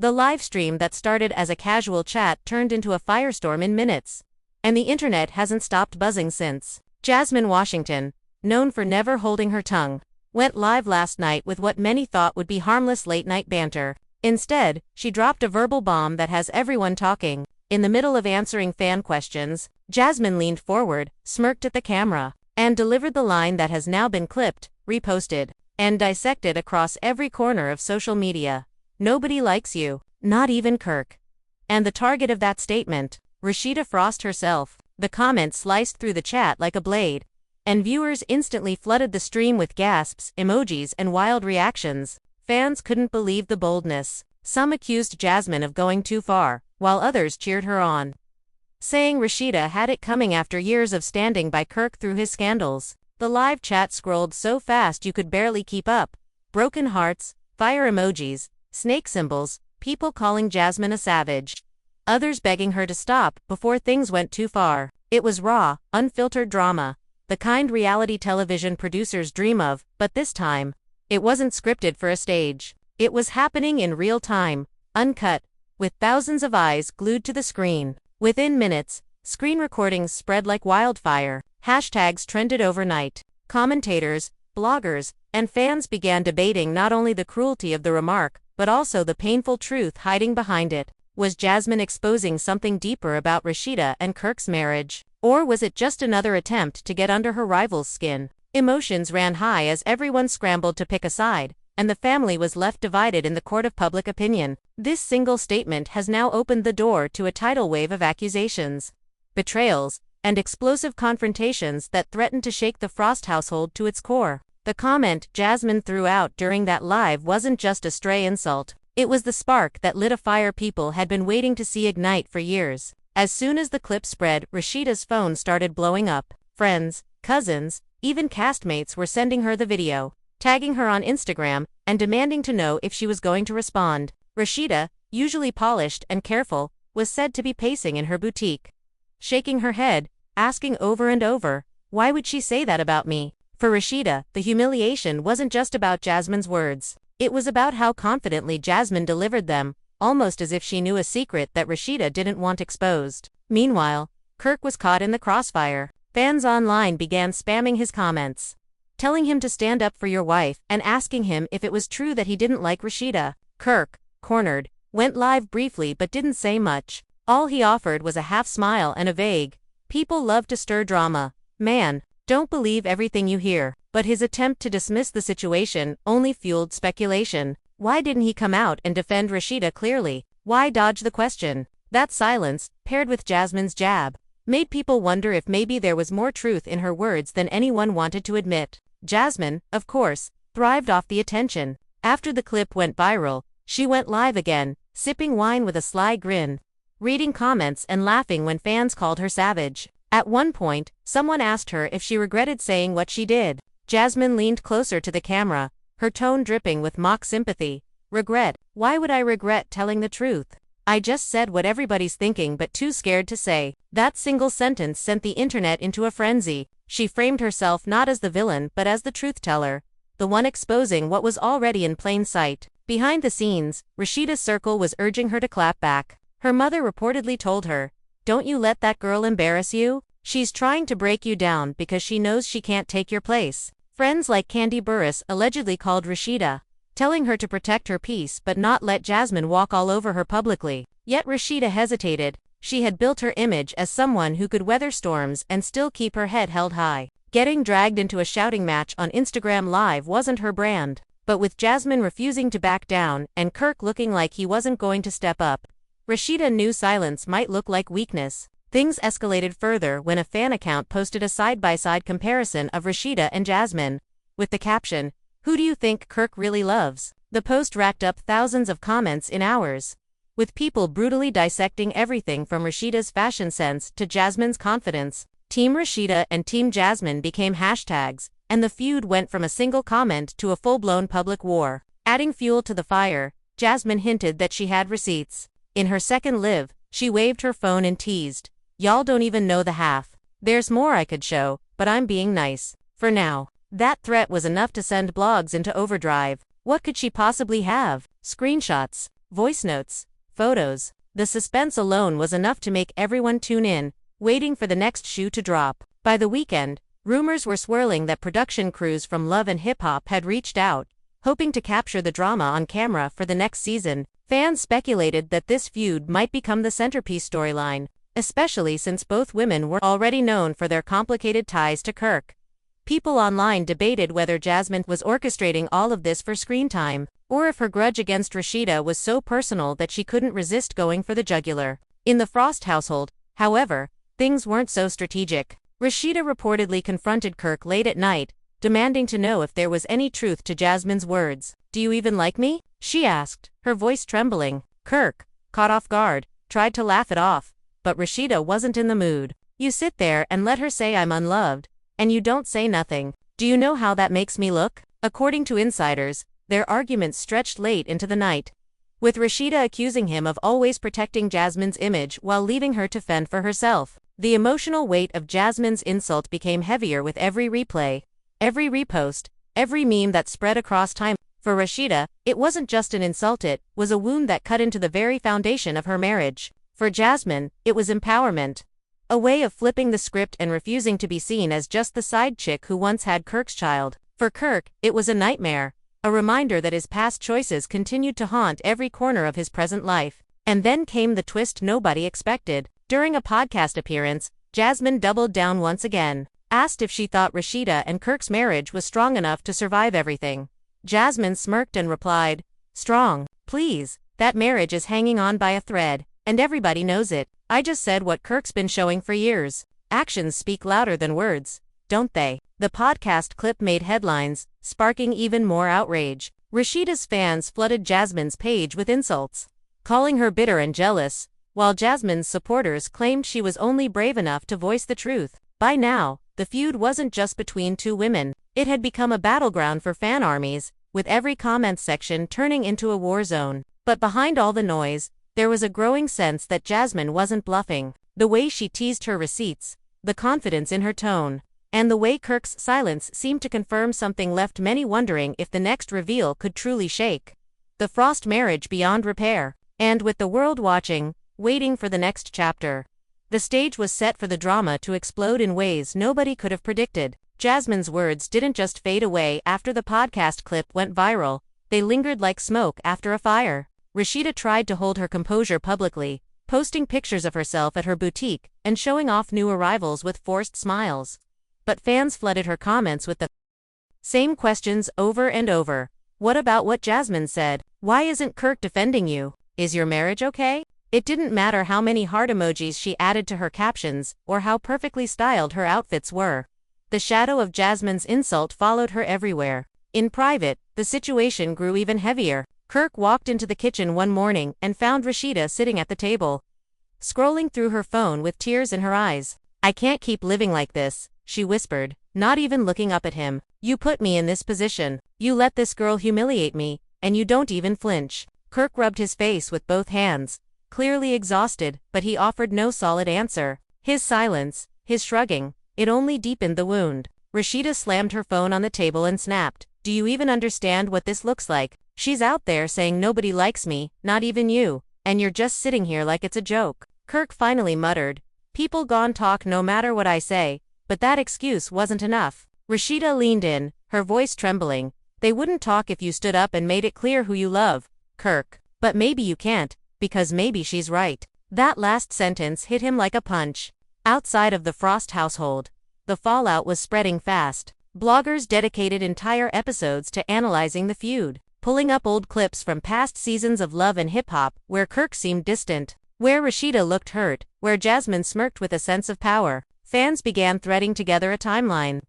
The live stream that started as a casual chat turned into a firestorm in minutes. And the internet hasn't stopped buzzing since. Jasmine Washington, known for never holding her tongue, went live last night with what many thought would be harmless late-night banter. Instead, she dropped a verbal bomb that has everyone talking. In the middle of answering fan questions, Jasmine leaned forward, smirked at the camera, and delivered the line that has now been clipped, reposted, and dissected across every corner of social media. Nobody likes you, not even Kirk. And the target of that statement, Rasheeda Frost herself. The comments sliced through the chat like a blade, and viewers instantly flooded the stream with gasps, emojis, and wild reactions. Fans couldn't believe the boldness. Some accused Jasmine of going too far, while others cheered her on, saying Rasheeda had it coming after years of standing by Kirk through his scandals. The live chat scrolled so fast you could barely keep up. Broken hearts, fire emojis, snake symbols, people calling Jasmine a savage. Others begging her to stop before things went too far. It was raw, unfiltered drama, the kind reality television producers dream of, but this time, it wasn't scripted for a stage. It was happening in real time, uncut, with thousands of eyes glued to the screen. Within minutes, screen recordings spread like wildfire. Hashtags trended overnight. Commentators, bloggers, and fans began debating not only the cruelty of the remark, but also the painful truth hiding behind it. Was Jasmine exposing something deeper about Rasheeda and Kirk's marriage? Or was it just another attempt to get under her rival's skin? Emotions ran high as everyone scrambled to pick a side, and the family was left divided in the court of public opinion. This single statement has now opened the door to a tidal wave of accusations, betrayals, and explosive confrontations that threatened to shake the Frost household to its core. The comment Jasmine threw out during that live wasn't just a stray insult. It was the spark that lit a fire people had been waiting to see ignite for years. As soon as the clip spread, Rasheeda's phone started blowing up. Friends, cousins, even castmates were sending her the video, tagging her on Instagram, and demanding to know if she was going to respond. Rasheeda, usually polished and careful, was said to be pacing in her boutique, shaking her head, asking over and over, "Why would she say that about me?" For Rasheeda, the humiliation wasn't just about Jasmine's words. It was about how confidently Jasmine delivered them, almost as if she knew a secret that Rasheeda didn't want exposed. Meanwhile, Kirk was caught in the crossfire. Fans online began spamming his comments, telling him to stand up for your wife, and asking him if it was true that he didn't like Rasheeda. Kirk, cornered, went live briefly but didn't say much. All he offered was a half smile and a vague, "People love to stir drama. Man, don't believe everything you hear." But his attempt to dismiss the situation only fueled speculation. Why didn't he come out and defend Rasheeda clearly? Why dodge the question? That silence, paired with Jasmine's jab, made people wonder if maybe there was more truth in her words than anyone wanted to admit. Jasmine, of course, thrived off the attention. After the clip went viral, she went live again, sipping wine with a sly grin, reading comments and laughing when fans called her savage. At one point, someone asked her if she regretted saying what she did. Jasmine leaned closer to the camera, her tone dripping with mock sympathy. "Regret? Why would I regret telling the truth? I just said what everybody's thinking but too scared to say." That single sentence sent the internet into a frenzy. She framed herself not as the villain but as the truth-teller, the one exposing what was already in plain sight. Behind the scenes, Rasheeda's circle was urging her to clap back. Her mother reportedly told her, "Don't you let that girl embarrass you. She's trying to break you down because she knows she can't take your place." Friends like Candy Burris allegedly called Rasheeda, telling her to protect her peace but not let Jasmine walk all over her publicly. Yet Rasheeda hesitated. She had built her image as someone who could weather storms and still keep her head held high. Getting dragged into a shouting match on Instagram Live wasn't her brand. But with Jasmine refusing to back down and Kirk looking like he wasn't going to step up, Rasheeda knew silence might look like weakness. Things escalated further when a fan account posted a side-by-side comparison of Rasheeda and Jasmine, with the caption, "Who do you think Kirk really loves?" The post racked up thousands of comments in hours, with people brutally dissecting everything from Rasheeda's fashion sense to Jasmine's confidence. Team Rasheeda and Team Jasmine became hashtags, and the feud went from a single comment to a full-blown public war. Adding fuel to the fire, Jasmine hinted that she had receipts. In her second live, she waved her phone and teased, "Y'all don't even know the half. There's more I could show, but I'm being nice for now." That threat was enough to send blogs into overdrive. What could she possibly have? Screenshots, voice notes, photos. The suspense alone was enough to make everyone tune in, waiting for the next shoe to drop. By the weekend, rumors were swirling that production crews from Love and Hip Hop had reached out, hoping to capture the drama on camera for the next season. Fans speculated that this feud might become the centerpiece storyline, especially since both women were already known for their complicated ties to Kirk. People online debated whether Jasmine was orchestrating all of this for screen time, or if her grudge against Rasheeda was so personal that she couldn't resist going for the jugular. In the Frost household, however, things weren't so strategic. Rasheeda reportedly confronted Kirk late at night, demanding to know if there was any truth to Jasmine's words. "Do you even like me?" she asked, her voice trembling. Kirk, caught off guard, tried to laugh it off, but Rasheeda wasn't in the mood. "You sit there and let her say I'm unloved, and you don't say nothing. Do you know how that makes me look?" According to insiders, their arguments stretched late into the night, with Rasheeda accusing him of always protecting Jasmine's image while leaving her to fend for herself. The emotional weight of Jasmine's insult became heavier with every replay, every repost, every meme that spread across time. For Rasheeda, it wasn't just an insult, it was a wound that cut into the very foundation of her marriage. For Jasmine, it was empowerment. A way of flipping the script and refusing to be seen as just the side chick who once had Kirk's child. For Kirk, it was a nightmare. A reminder that his past choices continued to haunt every corner of his present life. And then came the twist nobody expected. During a podcast appearance, Jasmine doubled down once again. Asked if she thought Rasheeda and Kirk's marriage was strong enough to survive everything, Jasmine smirked and replied, "Strong, please, that marriage is hanging on by a thread, and everybody knows it. I just said what Kirk's been showing for years. Actions speak louder than words, don't they?" The podcast clip made headlines, sparking even more outrage. Rasheeda's fans flooded Jasmine's page with insults, calling her bitter and jealous, while Jasmine's supporters claimed she was only brave enough to voice the truth. By now, the feud wasn't just between two women, it had become a battleground for fan armies, with every comment section turning into a war zone. But behind all the noise, there was a growing sense that Jasmine wasn't bluffing. The way she teased her receipts, the confidence in her tone, and the way Kirk's silence seemed to confirm something left many wondering if the next reveal could truly shake the Frost marriage beyond repair. And with the world watching, waiting for the next chapter, the stage was set for the drama to explode in ways nobody could have predicted. Jasmine's words didn't just fade away after the podcast clip went viral, they lingered like smoke after a fire. Rasheeda tried to hold her composure publicly, posting pictures of herself at her boutique and showing off new arrivals with forced smiles. But fans flooded her comments with the same questions over and over. What about what Jasmine said? Why isn't Kirk defending you? Is your marriage okay? It didn't matter how many heart emojis she added to her captions, or how perfectly styled her outfits were. The shadow of Jasmine's insult followed her everywhere. In private, the situation grew even heavier. Kirk walked into the kitchen one morning and found Rasheeda sitting at the table, scrolling through her phone with tears in her eyes. "I can't keep living like this," she whispered, not even looking up at him. "You put me in this position. You let this girl humiliate me, and you don't even flinch." Kirk rubbed his face with both hands, clearly exhausted, but he offered no solid answer. His silence, his shrugging, it only deepened the wound. Rasheeda slammed her phone on the table and snapped, "Do you even understand what this looks like? She's out there saying nobody likes me, not even you, and you're just sitting here like it's a joke." Kirk finally muttered, "People gon' talk no matter what I say," but that excuse wasn't enough. Rasheeda leaned in, her voice trembling. "They wouldn't talk if you stood up and made it clear who you love, Kirk. But maybe you can't, because maybe she's right." That last sentence hit him like a punch. Outside of the Frost household, the fallout was spreading fast. Bloggers dedicated entire episodes to analyzing the feud, pulling up old clips from past seasons of Love and Hip Hop, where Kirk seemed distant, where Rasheeda looked hurt, where Jasmine smirked with a sense of power. Fans began threading together a timeline,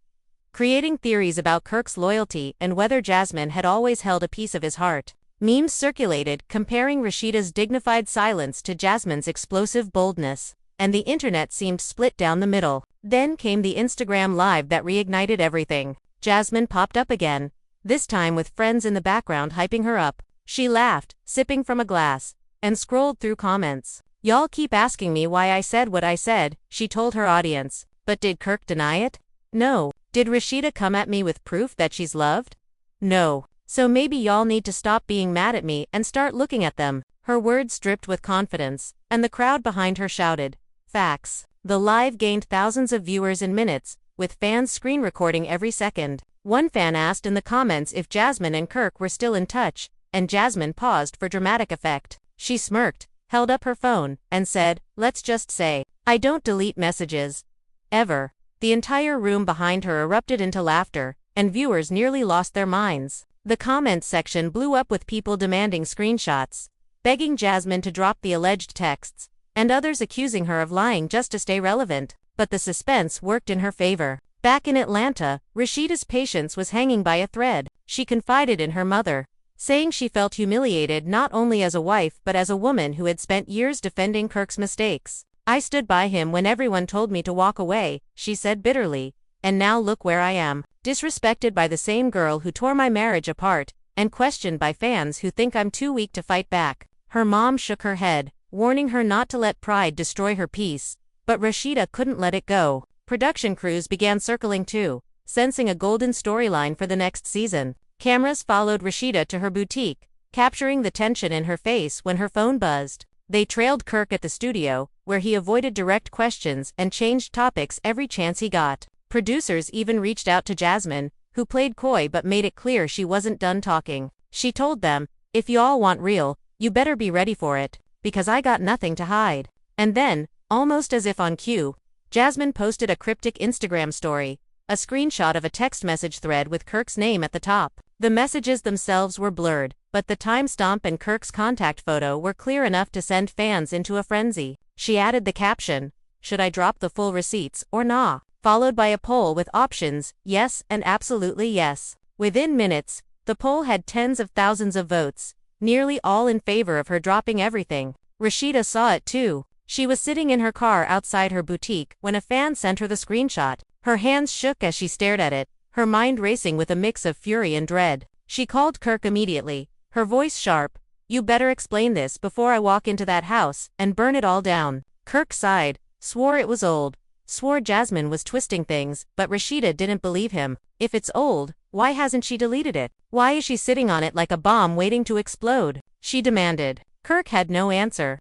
creating theories about Kirk's loyalty and whether Jasmine had always held a piece of his heart. Memes circulated, comparing Rasheeda's dignified silence to Jasmine's explosive boldness, and the internet seemed split down the middle. Then came the Instagram Live that reignited everything. Jasmine popped up again, this time with friends in the background hyping her up. She laughed, sipping from a glass, and scrolled through comments. "Y'all keep asking me why I said what I said," she told her audience. "But did Kirk deny it? No. Did Rasheeda come at me with proof that she's loved? No. So maybe y'all need to stop being mad at me and start looking at them." Her words dripped with confidence, and the crowd behind her shouted, "Facts." The live gained thousands of viewers in minutes, with fans screen recording every second. One fan asked in the comments if Jasmine and Kirk were still in touch, and Jasmine paused for dramatic effect. She smirked, held up her phone, and said, "Let's just say, I don't delete messages. Ever." The entire room behind her erupted into laughter, and viewers nearly lost their minds. The comments section blew up with people demanding screenshots, begging Jasmine to drop the alleged texts, and others accusing her of lying just to stay relevant. But the suspense worked in her favor. Back in Atlanta, Rasheeda's patience was hanging by a thread. She confided in her mother, saying she felt humiliated not only as a wife but as a woman who had spent years defending Kirk's mistakes. "I stood by him when everyone told me to walk away," she said bitterly, "and now look where I am, disrespected by the same girl who tore my marriage apart, and questioned by fans who think I'm too weak to fight back." Her mom shook her head, warning her not to let pride destroy her peace, but Rasheeda couldn't let it go. Production crews began circling too, sensing a golden storyline for the next season. Cameras followed Rasheeda to her boutique, capturing the tension in her face when her phone buzzed. They trailed Kirk at the studio, where he avoided direct questions and changed topics every chance he got. Producers even reached out to Jasmine, who played coy but made it clear she wasn't done talking. She told them, "If y'all want real, you better be ready for it, because I got nothing to hide." And then, almost as if on cue, Jasmine posted a cryptic Instagram story, a screenshot of a text message thread with Kirk's name at the top. The messages themselves were blurred, but the timestamp and Kirk's contact photo were clear enough to send fans into a frenzy. She added the caption, "Should I drop the full receipts or nah?" followed by a poll with options, yes and absolutely yes. Within minutes, the poll had tens of thousands of votes, nearly all in favor of her dropping everything. Rasheeda saw it too. She was sitting in her car outside her boutique when a fan sent her the screenshot. Her hands shook as she stared at it, her mind racing with a mix of fury and dread. She called Kirk immediately, her voice sharp, "You better explain this before I walk into that house and burn it all down." Kirk sighed, swore it was old, swore Jasmine was twisting things, but Rasheeda didn't believe him. If it's old, why hasn't she deleted it? Why is she sitting on it like a bomb waiting to explode? She demanded. Kirk had no answer.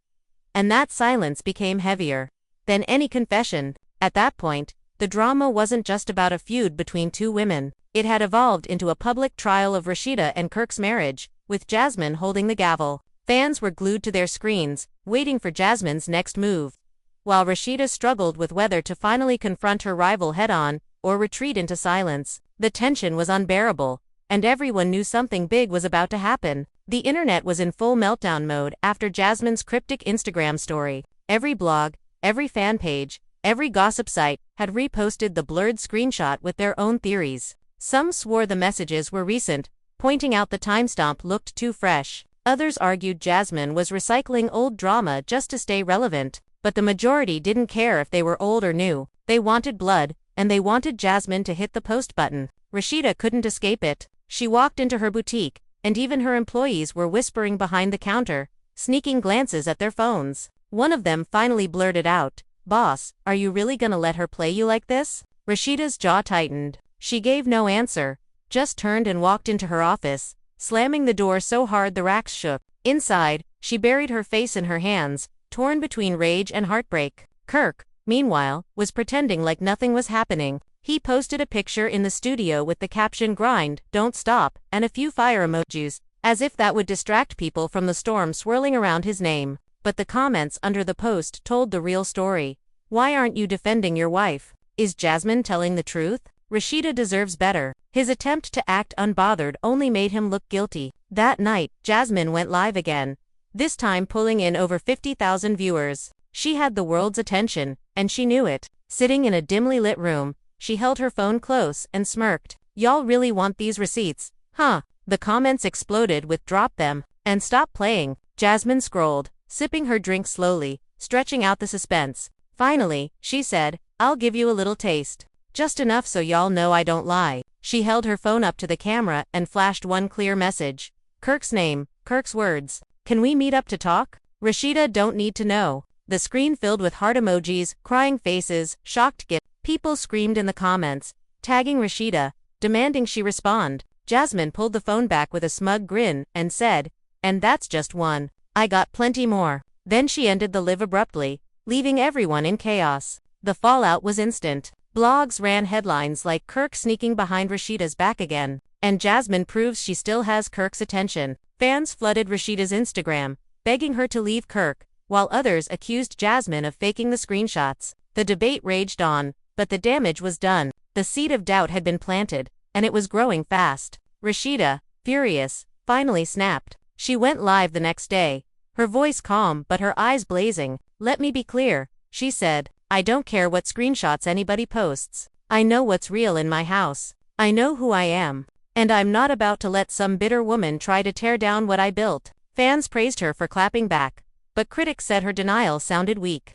And that silence became heavier than any confession. At that point, the drama wasn't just about a feud between two women. It had evolved into a public trial of Rasheeda and Kirk's marriage, with Jasmine holding the gavel. Fans were glued to their screens, waiting for Jasmine's next move, while Rasheeda struggled with whether to finally confront her rival head-on or retreat into silence. The tension was unbearable, and everyone knew something big was about to happen. The internet was in full meltdown mode after Jasmine's cryptic Instagram story. Every blog, every fan page, every gossip site had reposted the blurred screenshot with their own theories. Some swore the messages were recent, pointing out the timestamp looked too fresh. Others argued Jasmine was recycling old drama just to stay relevant. But the majority didn't care if they were old or new. They wanted blood, and they wanted Jasmine to hit the post button. Rasheeda couldn't escape it. She walked into her boutique, and even her employees were whispering behind the counter, sneaking glances at their phones. One of them finally blurted out, "Boss, are you really gonna let her play you like this?" Rasheeda's jaw tightened. She gave no answer, just turned and walked into her office, slamming the door so hard the racks shook. Inside, she buried her face in her hands, torn between rage and heartbreak. Kirk, meanwhile, was pretending like nothing was happening. He posted a picture in the studio with the caption "Grind, don't stop," and a few fire emojis, as if that would distract people from the storm swirling around his name. But the comments under the post told the real story. "Why aren't you defending your wife? Is Jasmine telling the truth? Rasheeda deserves better." His attempt to act unbothered only made him look guilty. That night, Jasmine went live again, this time pulling in over 50,000 viewers. She had the world's attention, and she knew it. Sitting in a dimly lit room, she held her phone close and smirked. "Y'all really want these receipts, huh?" The comments exploded with "Drop them," and "Stop playing." Jasmine scrolled, sipping her drink slowly, stretching out the suspense. Finally, she said, "I'll give you a little taste. Just enough so y'all know I don't lie." She held her phone up to the camera and flashed one clear message. Kirk's name, Kirk's words. "Can we meet up to talk? Rasheeda don't need to know." The screen filled with heart emojis, crying faces, shocked gifs. People screamed in the comments, tagging Rasheeda, demanding she respond. Jasmine pulled the phone back with a smug grin and said, "And that's just one." I got plenty more. Then she ended the live abruptly, leaving everyone in chaos. The fallout was instant. Blogs ran headlines like Kirk sneaking behind Rasheeda's back again, and Jasmine proves she still has Kirk's attention. Fans flooded Rasheeda's Instagram, begging her to leave Kirk, while others accused Jasmine of faking the screenshots. The debate raged on, but the damage was done. The seed of doubt had been planted, and it was growing fast. Rasheeda, furious, finally snapped. She went live the next day, her voice calm but her eyes blazing. "Let me be clear," she said. "I don't care what screenshots anybody posts. I know what's real in my house. I know who I am. And I'm not about to let some bitter woman try to tear down what I built." Fans praised her for clapping back, but critics said her denial sounded weak,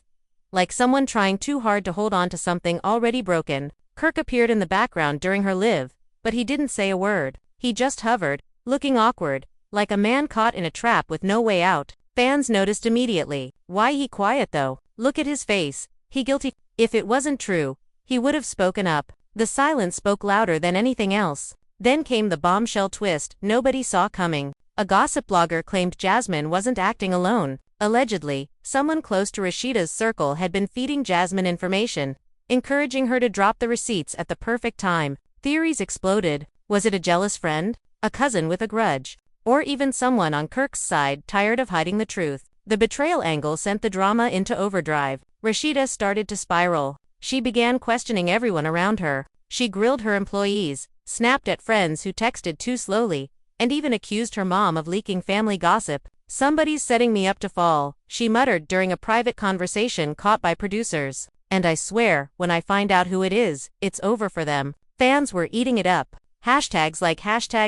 like someone trying too hard to hold on to something already broken. Kirk appeared in the background during her live, but he didn't say a word. He just hovered, looking awkward, like a man caught in a trap with no way out. Fans noticed immediately. Why he quiet though? Look at his face. He guilty. If it wasn't true, he would have spoken up. The silence spoke louder than anything else. Then came the bombshell twist nobody saw coming. A gossip blogger claimed Jasmine wasn't acting alone. Allegedly, someone close to Rasheeda's circle had been feeding Jasmine information, encouraging her to drop the receipts at the perfect time. Theories exploded. Was it a jealous friend? A cousin with a grudge? Or even someone on Kirk's side tired of hiding the truth? The betrayal angle sent the drama into overdrive. Rasheeda started to spiral. She began questioning everyone around her. She grilled her employees, snapped at friends who texted too slowly, and even accused her mom of leaking family gossip. "Somebody's setting me up to fall," she muttered during a private conversation caught by producers. "And I swear, when I find out who it is, it's over for them." Fans were eating it up. Hashtags like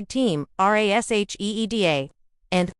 #team RASHEEDA and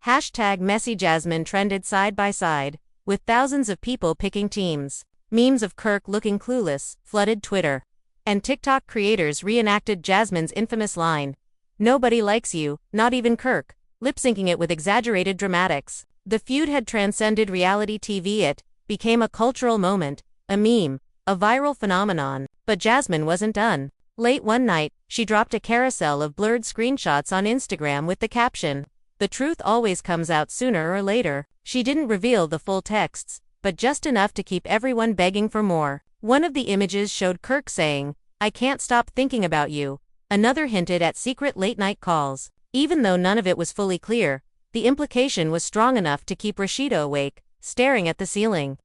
#MessyJasmine trended side by side, with thousands of people picking teams. Memes of Kirk looking clueless flooded Twitter, and TikTok creators reenacted Jasmine's infamous line, "Nobody likes you, not even Kirk," lip-syncing it with exaggerated dramatics. The feud had transcended reality TV. It became a cultural moment, a meme, a viral phenomenon. But Jasmine wasn't done. Late one night, she dropped a carousel of blurred screenshots on Instagram with the caption, "The truth always comes out sooner or later." She didn't reveal the full texts, but just enough to keep everyone begging for more. One of the images showed Kirk saying, "I can't stop thinking about you." Another hinted at secret late-night calls. Even though none of it was fully clear, the implication was strong enough to keep Rasheeda awake, staring at the ceiling,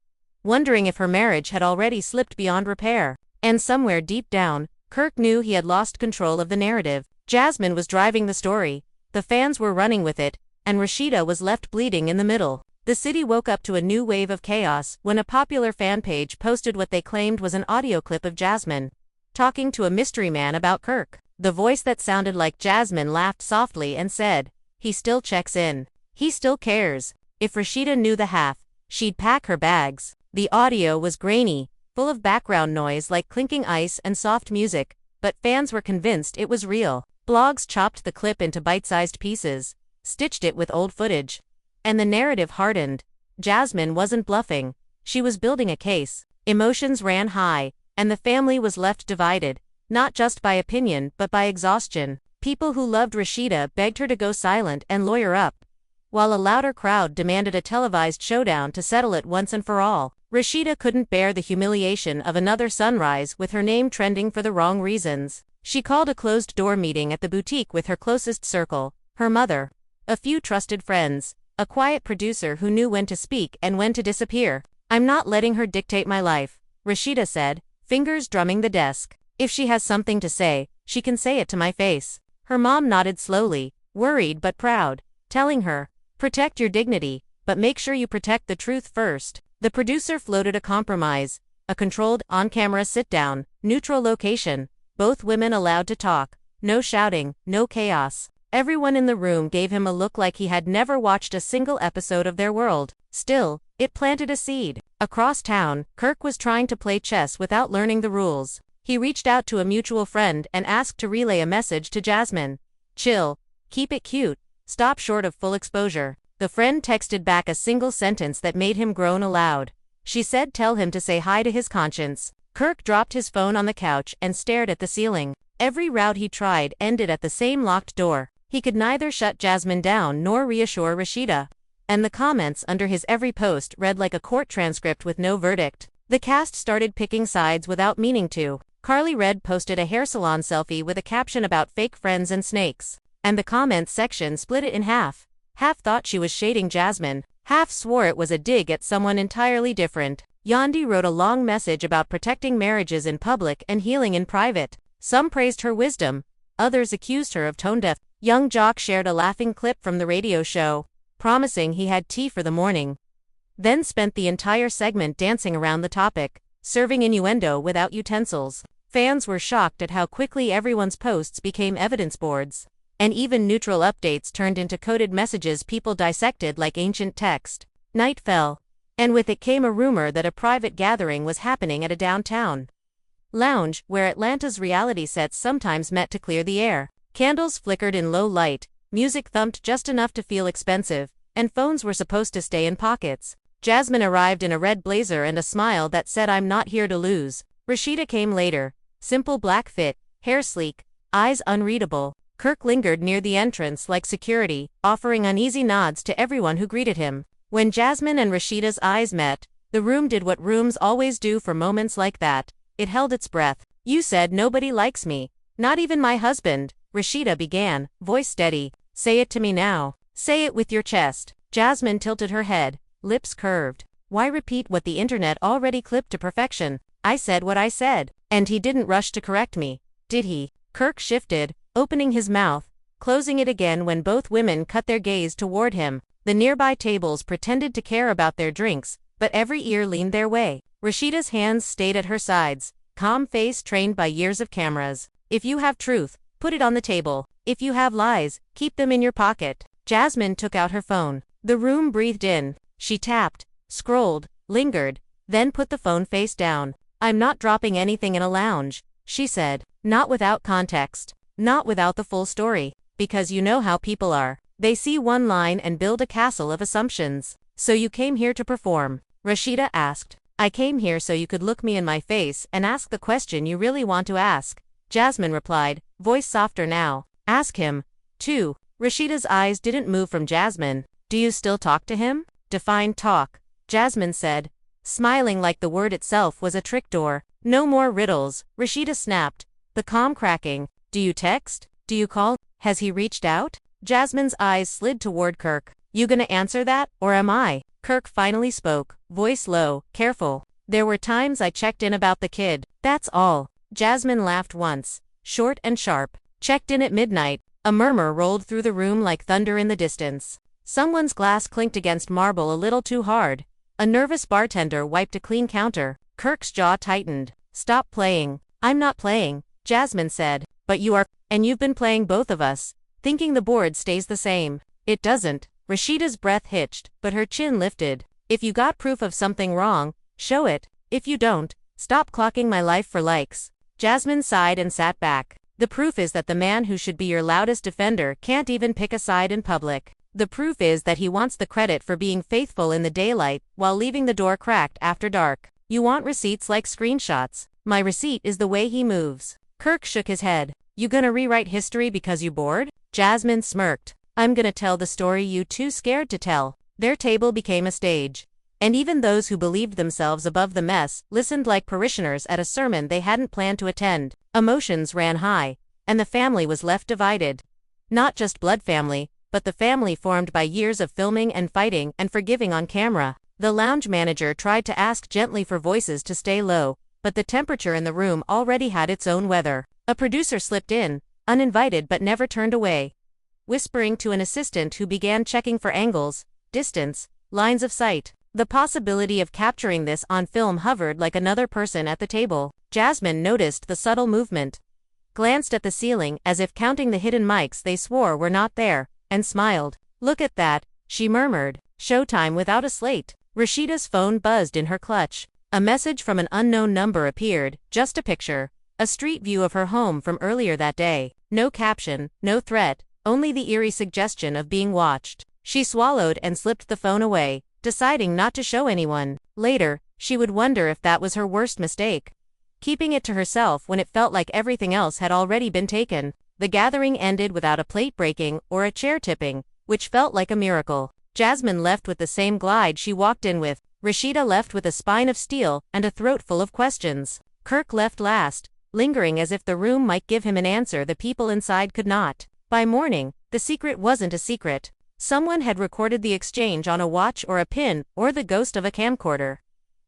wondering if her marriage had already slipped beyond repair. And somewhere deep down, Kirk knew he had lost control of the narrative. Jasmine was driving the story, the fans were running with it, and Rasheeda was left bleeding in the middle. The city woke up to a new wave of chaos when a popular fan page posted what they claimed was an audio clip of Jasmine talking to a mystery man about Kirk. The voice that sounded like Jasmine laughed softly and said, "He still checks in. He still cares. If Rasheeda knew the half, she'd pack her bags." The audio was grainy, full of background noise like clinking ice and soft music, but fans were convinced it was real. Blogs chopped the clip into bite-sized pieces, stitched it with old footage, and the narrative hardened. Jasmine wasn't bluffing. She was building a case. Emotions ran high, and the family was left divided, not just by opinion but by exhaustion. People who loved Rasheeda begged her to go silent and lawyer up, while a louder crowd demanded a televised showdown to settle it once and for all. Rasheeda couldn't bear the humiliation of another sunrise with her name trending for the wrong reasons. She called a closed-door meeting at the boutique with her closest circle, her mother, a few trusted friends, a quiet producer who knew when to speak and when to disappear. "I'm not letting her dictate my life," Rasheeda said, fingers drumming the desk. "If she has something to say, she can say it to my face." Her mom nodded slowly, worried but proud, telling her, "Protect your dignity, but make sure you protect the truth first." The producer floated a compromise, a controlled, on-camera sit-down, neutral location, both women allowed to talk, no shouting, no chaos. Everyone in the room gave him a look like he had never watched a single episode of their world. Still, it planted a seed. Across town, Kirk was trying to play chess without learning the rules. He reached out to a mutual friend and asked to relay a message to Jasmine. "Chill. Keep it cute. Stop short of full exposure." The friend texted back a single sentence that made him groan aloud. She said tell him to say hi to his conscience. Kirk dropped his phone on the couch and stared at the ceiling. Every route he tried ended at the same locked door. He could neither shut Jasmine down nor reassure Rasheeda. and the comments under his every post read like a court transcript with no verdict. The cast started picking sides without meaning to. Carly Red posted a hair salon selfie with a caption about fake friends and snakes, and the comments section split it in half. Half thought she was shading Jasmine, half swore it was a dig at someone entirely different. Yandi wrote a long message about protecting marriages in public and healing in private. Some praised her wisdom, others accused her of tone-deaf. Young Jock shared a laughing clip from the radio show, promising he had tea for the morning. Then spent the entire segment dancing around the topic, serving innuendo without utensils. Fans were shocked at how quickly everyone's posts became evidence boards, and even neutral updates turned into coded messages people dissected like ancient text. Night fell, and with it came a rumor that a private gathering was happening at a downtown lounge, where Atlanta's reality sets sometimes met to clear the air. Candles flickered in low light, music thumped just enough to feel expensive, and phones were supposed to stay in pockets. Jasmine arrived in a red blazer and a smile that said, "I'm not here to lose." Rasheeda came later, simple black fit, hair sleek, eyes unreadable. Kirk lingered near the entrance like security, offering uneasy nods to everyone who greeted him. When Jasmine and Rasheeda's eyes met, the room did what rooms always do for moments like that. It held its breath. "You said nobody likes me, not even my husband," Rasheeda began, voice steady. "Say it to me now. Say it with your chest." Jasmine tilted her head, lips curved. Why repeat what the internet already clipped to perfection? "I said what I said, and he didn't rush to correct me, did he?" Kirk shifted, opening his mouth, closing it again when both women cut their gaze toward him. The nearby tables pretended to care about their drinks, but every ear leaned their way. Rasheeda's hands stayed at her sides, calm face trained by years of cameras. "If you have truth, put it on the table. If you have lies, keep them in your pocket." Jasmine took out her phone. The room breathed in. She tapped, scrolled, lingered, then put the phone face down. "I'm not dropping anything in a lounge," she said. "Not without context. Not without the full story. Because you know how people are. They see one line and build a castle of assumptions." "So you came here to perform?" Rasheeda asked. "I came here so you could look me in my face and ask the question you really want to ask," Jasmine replied, voice softer now. "Ask him, too." Rasheeda's eyes didn't move from Jasmine. "Do you still talk to him?" "Define talk," Jasmine said, smiling like the word itself was a trick door. "No more riddles," Rasheeda snapped, the calm cracking. "Do you text? Do you call? Has he reached out?" Jasmine's eyes slid toward Kirk. "You gonna answer that, or am I?" Kirk finally spoke, voice low, careful. "There were times I checked in about the kid, that's all." Jasmine laughed once, short and sharp. "Checked in at midnight." A murmur rolled through the room like thunder in the distance. Someone's glass clinked against marble a little too hard. A nervous bartender wiped a clean counter. Kirk's jaw tightened. "Stop playing." "I'm not playing," Jasmine said. "But you are, and you've been playing both of us, thinking the board stays the same. It doesn't." Rasheeda's breath hitched, but her chin lifted. "If you got proof of something wrong, show it. If you don't, stop clocking my life for likes." Jasmine sighed and sat back. "The proof is that the man who should be your loudest defender can't even pick a side in public. The proof is that he wants the credit for being faithful in the daylight while leaving the door cracked after dark. You want receipts like screenshots. My receipt is the way he moves." Kirk shook his head. "You gonna rewrite history because you bored?" Jasmine smirked. "I'm gonna tell the story you too scared to tell." Their table became a stage, and even those who believed themselves above the mess listened like parishioners at a sermon they hadn't planned to attend. Emotions ran high, and the family was left divided. Not just blood family, but the family formed by years of filming and fighting and forgiving on camera. The lounge manager tried to ask gently for voices to stay low, but the temperature in the room already had its own weather. A producer slipped in, uninvited but never turned away, whispering to an assistant who began checking for angles, distance, lines of sight. The possibility of capturing this on film hovered like another person at the table. Jasmine noticed the subtle movement, glanced at the ceiling as if counting the hidden mics they swore were not there, and smiled. "Look at that," she murmured. "Showtime without a slate." Rasheeda's phone buzzed in her clutch. A message from an unknown number appeared, just a picture, a street view of her home from earlier that day. No caption, no threat, only the eerie suggestion of being watched. She swallowed and slipped the phone away, deciding not to show anyone. Later, she would wonder if that was her worst mistake, keeping it to herself when it felt like everything else had already been taken. The gathering ended without a plate breaking or a chair tipping, which felt like a miracle. Jasmine left with the same glide she walked in with. Rasheeda left with a spine of steel and a throat full of questions. Kirk left last, lingering as if the room might give him an answer the people inside could not. By morning, the secret wasn't a secret. Someone had recorded the exchange on a watch or a pin or the ghost of a camcorder.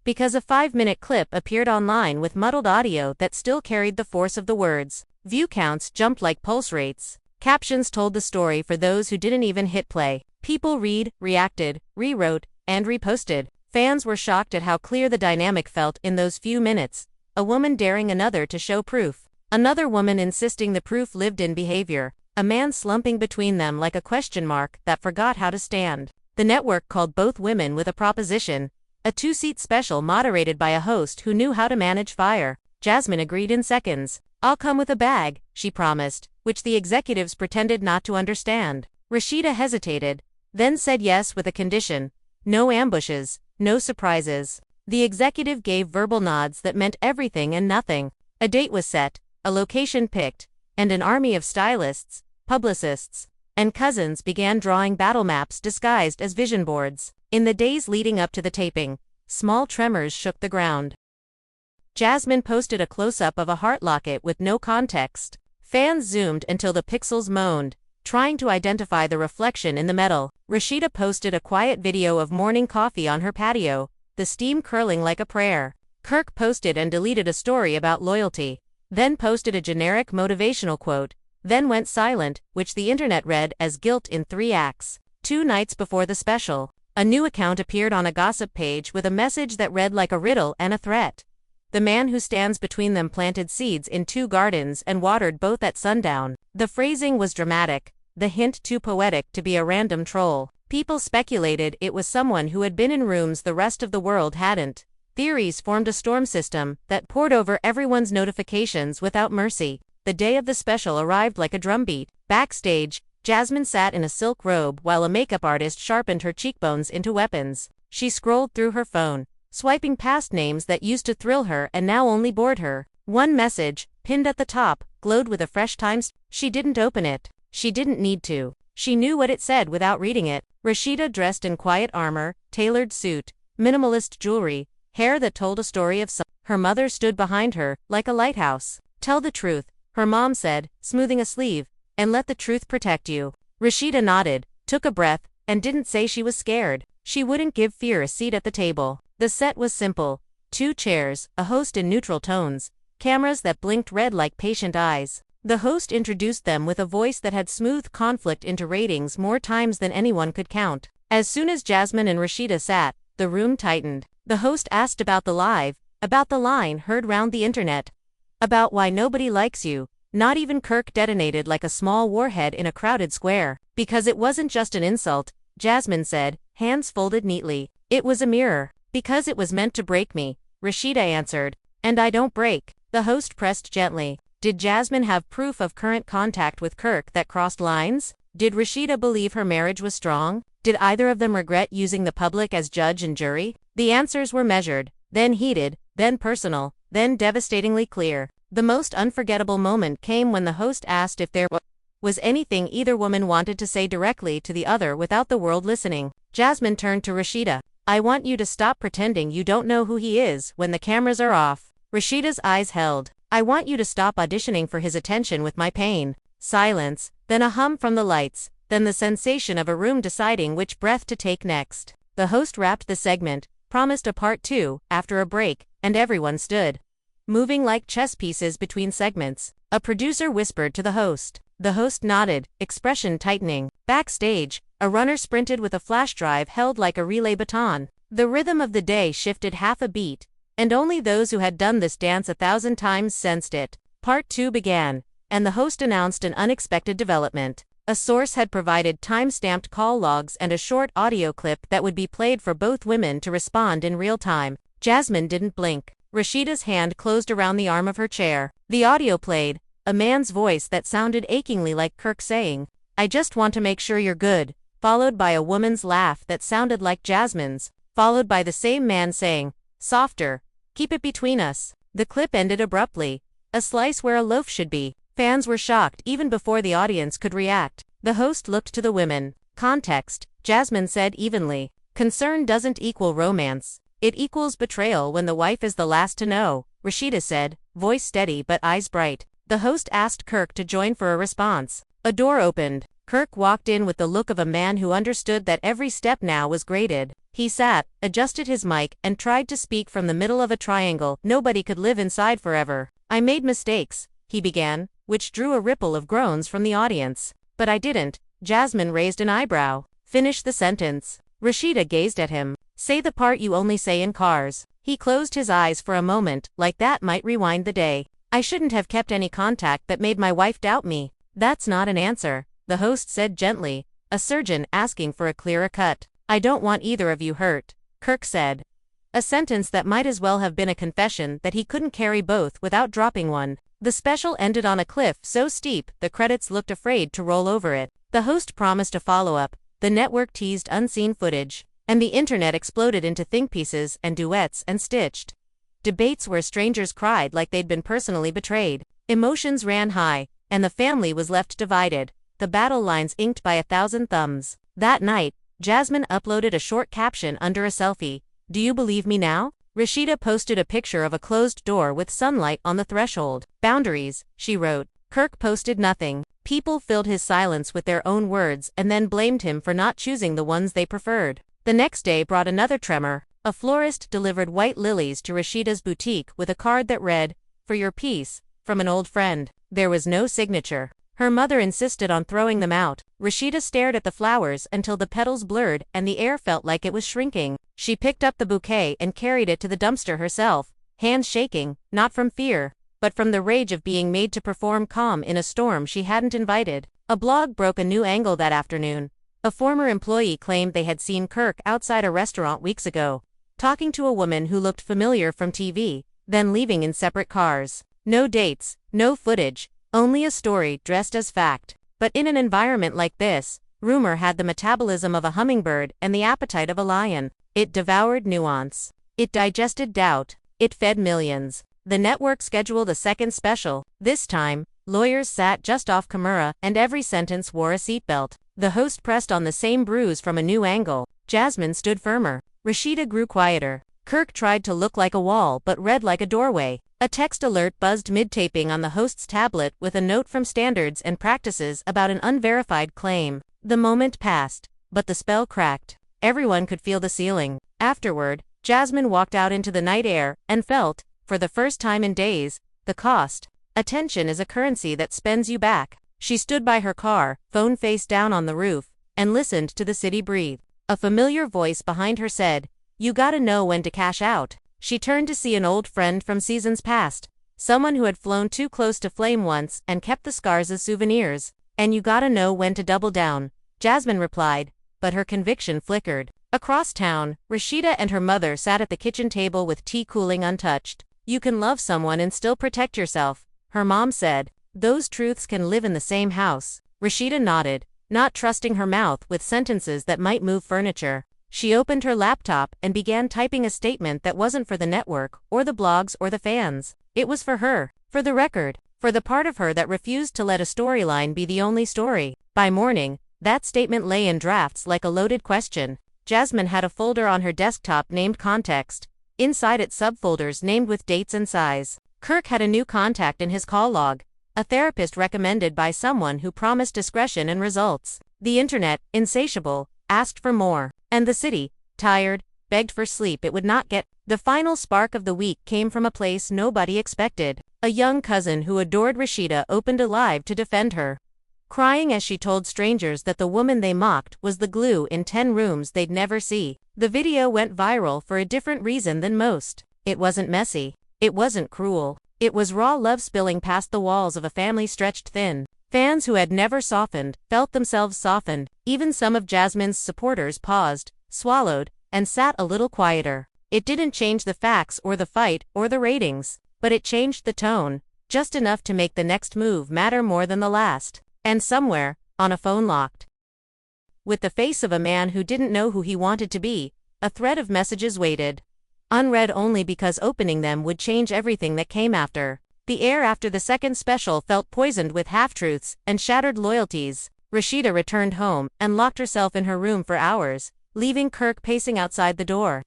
Because a 5-minute clip appeared online with muddled audio that still carried the force of the words. View counts jumped like pulse rates. Captions told the story for those who didn't even hit play. People reacted, rewrote, and reposted. Fans were shocked at how clear the dynamic felt in those few minutes. A woman daring another to show proof. Another woman insisting the proof lived in behavior. A man slumping between them like a question mark that forgot how to stand. The network called both women with a proposition. A 2-seat special moderated by a host who knew how to manage fire. Jasmine agreed in seconds. "I'll come with a bag," she promised, which the executives pretended not to understand. Rasheeda hesitated, then said yes with a condition. No ambushes, no surprises. The executive gave verbal nods that meant everything and nothing. A date was set, a location picked, and an army of stylists, publicists, and cousins began drawing battle maps disguised as vision boards. In the days leading up to the taping, small tremors shook the ground. Jasmine posted a close-up of a heart locket with no context. Fans zoomed until the pixels moaned, trying to identify the reflection in the metal. Rasheeda posted a quiet video of morning coffee on her patio, the steam curling like a prayer. Kirk posted and deleted a story about loyalty, then posted a generic motivational quote, then went silent, which the internet read as guilt in 3 acts. 2 nights before the special, a new account appeared on a gossip page with a message that read like a riddle and a threat. The man who stands between them planted seeds in 2 gardens and watered both at sundown. The phrasing was dramatic, the hint too poetic to be a random troll. People speculated it was someone who had been in rooms the rest of the world hadn't. Theories formed a storm system that poured over everyone's notifications without mercy. The day of the special arrived like a drumbeat. Backstage, Jasmine sat in a silk robe while a makeup artist sharpened her cheekbones into weapons. She scrolled through her phone, swiping past names that used to thrill her and now only bored her. One message, pinned at the top, glowed with a fresh timestamp. She didn't open it. She didn't need to. She knew what it said without reading it. Rasheeda dressed in quiet armor, tailored suit, minimalist jewelry, hair that told a story of some. Her mother stood behind her, like a lighthouse. "Tell the truth," her mom said, smoothing a sleeve, "and let the truth protect you." Rasheeda nodded, took a breath, and didn't say she was scared. She wouldn't give fear a seat at the table. The set was simple. 2 chairs, a host in neutral tones, cameras that blinked red like patient eyes. The host introduced them with a voice that had smoothed conflict into ratings more times than anyone could count. As soon as Jasmine and Rasheeda sat, the room tightened. The host asked about the line heard round the internet. About why nobody likes you. Not even Kirk detonated like a small warhead in a crowded square. Because it wasn't just an insult, Jasmine said, hands folded neatly. It was a mirror. Because it was meant to break me, Rasheeda answered. And I don't break. The host pressed gently. Did Jasmine have proof of current contact with Kirk that crossed lines? Did Rasheeda believe her marriage was strong? Did either of them regret using the public as judge and jury? The answers were measured, then heated, then personal, then devastatingly clear. The most unforgettable moment came when the host asked if there was anything either woman wanted to say directly to the other without the world listening. Jasmine turned to Rasheeda. "I want you to stop pretending you don't know who he is when the cameras are off." Rasheeda's eyes held. "I want you to stop auditioning for his attention with my pain." Silence, then a hum from the lights, then the sensation of a room deciding which breath to take next. The host wrapped the segment, promised a part 2, after a break, and everyone stood, moving like chess pieces between segments. A producer whispered to the host. The host nodded, expression tightening. Backstage, a runner sprinted with a flash drive held like a relay baton. The rhythm of the day shifted half a beat, and only those who had done this dance 1,000 times sensed it. Part 2 began, and the host announced an unexpected development. A source had provided time-stamped call logs and a short audio clip that would be played for both women to respond in real time. Jasmine didn't blink. Rasheeda's hand closed around the arm of her chair. The audio played, a man's voice that sounded achingly like Kirk saying, "I just want to make sure you're good," followed by a woman's laugh that sounded like Jasmine's, followed by the same man saying, "Softer, keep it between us." The clip ended abruptly, a slice where a loaf should be. Fans were shocked even before the audience could react. The host looked to the women. Context, Jasmine said evenly. Concern doesn't equal romance. It equals betrayal when the wife is the last to know, Rasheeda said, voice steady but eyes bright. The host asked Kirk to join for a response. A door opened. Kirk walked in with the look of a man who understood that every step now was graded. He sat, adjusted his mic, and tried to speak from the middle of a triangle. Nobody could live inside forever. I made mistakes, he began, which drew a ripple of groans from the audience. But I didn't. Jasmine raised an eyebrow. Finish the sentence. Rasheeda gazed at him. Say the part you only say in cars. He closed his eyes for a moment, like that might rewind the day. I shouldn't have kept any contact that made my wife doubt me. That's not an answer, the host said gently, a surgeon asking for a clearer cut. I don't want either of you hurt, Kirk said. A sentence that might as well have been a confession that he couldn't carry both without dropping one. The special ended on a cliff so steep the credits looked afraid to roll over it. The host promised a follow-up, the network teased unseen footage, and the internet exploded into think pieces and duets and stitched debates where strangers cried like they'd been personally betrayed. Emotions ran high, and the family was left divided, the battle lines inked by 1,000 thumbs. That night, Jasmine uploaded a short caption under a selfie. Do you believe me now? Rasheeda posted a picture of a closed door with sunlight on the threshold. Boundaries, she wrote. Kirk posted nothing. People filled his silence with their own words and then blamed him for not choosing the ones they preferred. The next day brought another tremor. A florist delivered white lilies to Rasheeda's boutique with a card that read, "For your peace, from an old friend." There was no signature. Her mother insisted on throwing them out. Rasheeda stared at the flowers until the petals blurred and the air felt like it was shrinking. She picked up the bouquet and carried it to the dumpster herself, hands shaking, not from fear, but from the rage of being made to perform calm in a storm she hadn't invited. A blog broke a new angle that afternoon. A former employee claimed they had seen Kirk outside a restaurant weeks ago, talking to a woman who looked familiar from TV, then leaving in separate cars. No dates, no footage, only a story dressed as fact. But in an environment like this, rumor had the metabolism of a hummingbird and the appetite of a lion. It devoured nuance. It digested doubt. It fed millions. The network scheduled a second special. This time, lawyers sat just off camera and every sentence wore a seatbelt. The host pressed on the same bruise from a new angle. Jasmine stood firmer. Rasheeda grew quieter. Kirk tried to look like a wall but read like a doorway. A text alert buzzed mid-taping on the host's tablet with a note from Standards and Practices about an unverified claim. The moment passed, but the spell cracked. Everyone could feel the ceiling. Afterward, Jasmine walked out into the night air and felt, for the first time in days, the cost. Attention is a currency that spends you back. She stood by her car, phone face down on the roof, and listened to the city breathe. A familiar voice behind her said, "You gotta know when to cash out." She turned to see an old friend from seasons past, someone who had flown too close to flame once and kept the scars as souvenirs. "And you gotta know when to double down," Jasmine replied, but her conviction flickered. Across town, Rasheeda and her mother sat at the kitchen table with tea cooling untouched. "You can love someone and still protect yourself," her mom said. "Those truths can live in the same house." Rasheeda nodded, not trusting her mouth with sentences that might move furniture. She opened her laptop and began typing a statement that wasn't for the network, or the blogs, or the fans. It was for her, for the record, for the part of her that refused to let a storyline be the only story. By morning, that statement lay in drafts like a loaded question. Jasmine had a folder on her desktop named Context. Inside it subfolders named with dates and size. Kirk had a new contact in his call log, a therapist recommended by someone who promised discretion and results. The internet, insatiable, asked for more. And the city, tired, begged for sleep it would not get. The final spark of the week came from a place nobody expected. A young cousin who adored Rasheeda opened a live to defend her, crying as she told strangers that the woman they mocked was the glue in 10 rooms they'd never see. The video went viral for a different reason than most. It wasn't messy. It wasn't cruel. It was raw love spilling past the walls of a family stretched thin. Fans who had never softened, felt themselves softened. Even some of Jasmine's supporters paused, swallowed, and sat a little quieter. It didn't change the facts or the fight or the ratings, but it changed the tone, just enough to make the next move matter more than the last. And somewhere, on a phone locked with the face of a man who didn't know who he wanted to be, a thread of messages waited. Unread only because opening them would change everything that came after. The air after the second special felt poisoned with half-truths and shattered loyalties. Rasheeda returned home and locked herself in her room for hours, leaving Kirk pacing outside the door,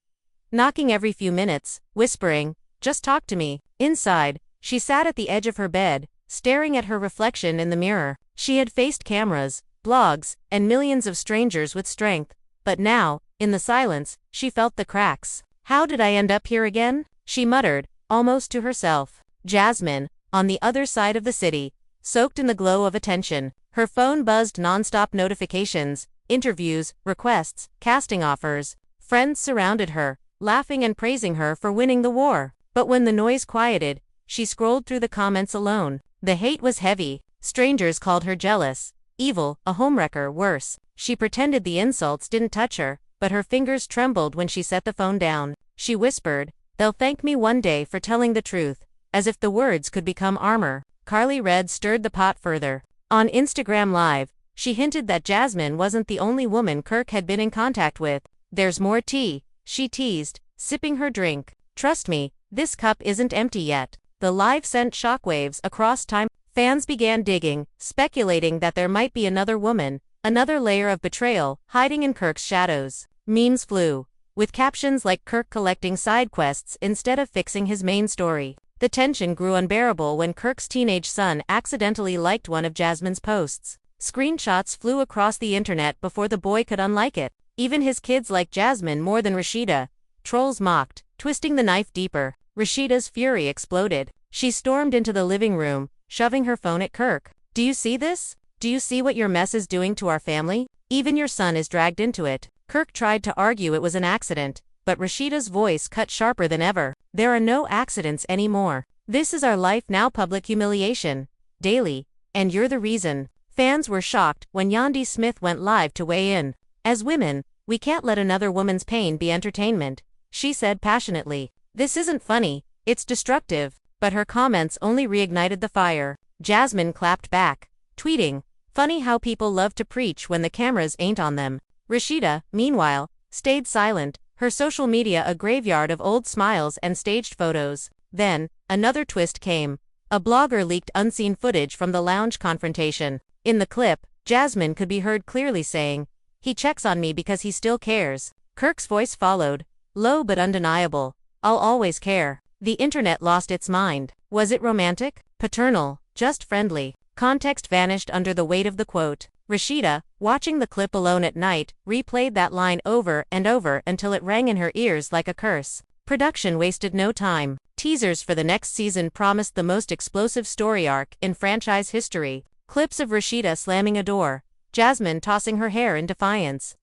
knocking every few minutes, whispering, "Just talk to me." Inside, she sat at the edge of her bed, staring at her reflection in the mirror. She had faced cameras, blogs, and millions of strangers with strength, but now, in the silence, she felt the cracks. "How did I end up here again?" she muttered, almost to herself. Jasmine, on the other side of the city, soaked in the glow of attention. Her phone buzzed non-stop notifications, interviews, requests, casting offers. Friends surrounded her, laughing and praising her for winning the war. But when the noise quieted, she scrolled through the comments alone. The hate was heavy. Strangers called her jealous, evil, a homewrecker, worse. She pretended the insults didn't touch her, but her fingers trembled when she set the phone down. She whispered, "They'll thank me one day for telling the truth," as if the words could become armor. Carly Red stirred the pot further. On Instagram Live, she hinted that Jasmine wasn't the only woman Kirk had been in contact with. "There's more tea," she teased, sipping her drink. "Trust me, this cup isn't empty yet." The live sent shockwaves across time. Fans began digging, speculating that there might be another woman, another layer of betrayal, hiding in Kirk's shadows. Memes flew, with captions like "Kirk collecting side quests instead of fixing his main story." The tension grew unbearable when Kirk's teenage son accidentally liked one of Jasmine's posts. Screenshots flew across the internet before the boy could unlike it. Even his kids liked Jasmine more than Rasheeda. Trolls mocked, twisting the knife deeper. Rasheeda's fury exploded. She stormed into the living room, shoving her phone at Kirk. "Do you see this? Do you see what your mess is doing to our family? Even your son is dragged into it." Kirk tried to argue it was an accident, but Rasheeda's voice cut sharper than ever. "There are no accidents anymore. This is our life now, public humiliation. Daily. And you're the reason." Fans were shocked when Yandi Smith went live to weigh in. "As women, we can't let another woman's pain be entertainment," she said passionately. "This isn't funny, it's destructive." But her comments only reignited the fire. Jasmine clapped back, tweeting, "Funny how people love to preach when the cameras ain't on them." Rasheeda, meanwhile, stayed silent, her social media a graveyard of old smiles and staged photos. Then, another twist came. A blogger leaked unseen footage from the lounge confrontation. In the clip, Jasmine could be heard clearly saying, "He checks on me because he still cares." Kirk's voice followed, low but undeniable, "I'll always care." The internet lost its mind. Was it romantic? Paternal? Just friendly? Context vanished under the weight of the quote. Rasheeda, watching the clip alone at night, replayed that line over and over until it rang in her ears like a curse. Production wasted no time. Teasers for the next season promised the most explosive story arc in franchise history. Clips of Rasheeda slamming a door, Jasmine tossing her hair in defiance,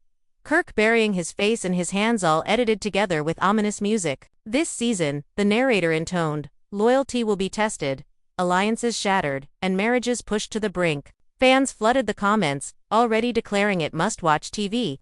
Kirk burying his face in his hands, all edited together with ominous music. This season, the narrator intoned, "Loyalty will be tested, alliances shattered, and marriages pushed to the brink." Fans flooded the comments, already declaring it must-watch TV.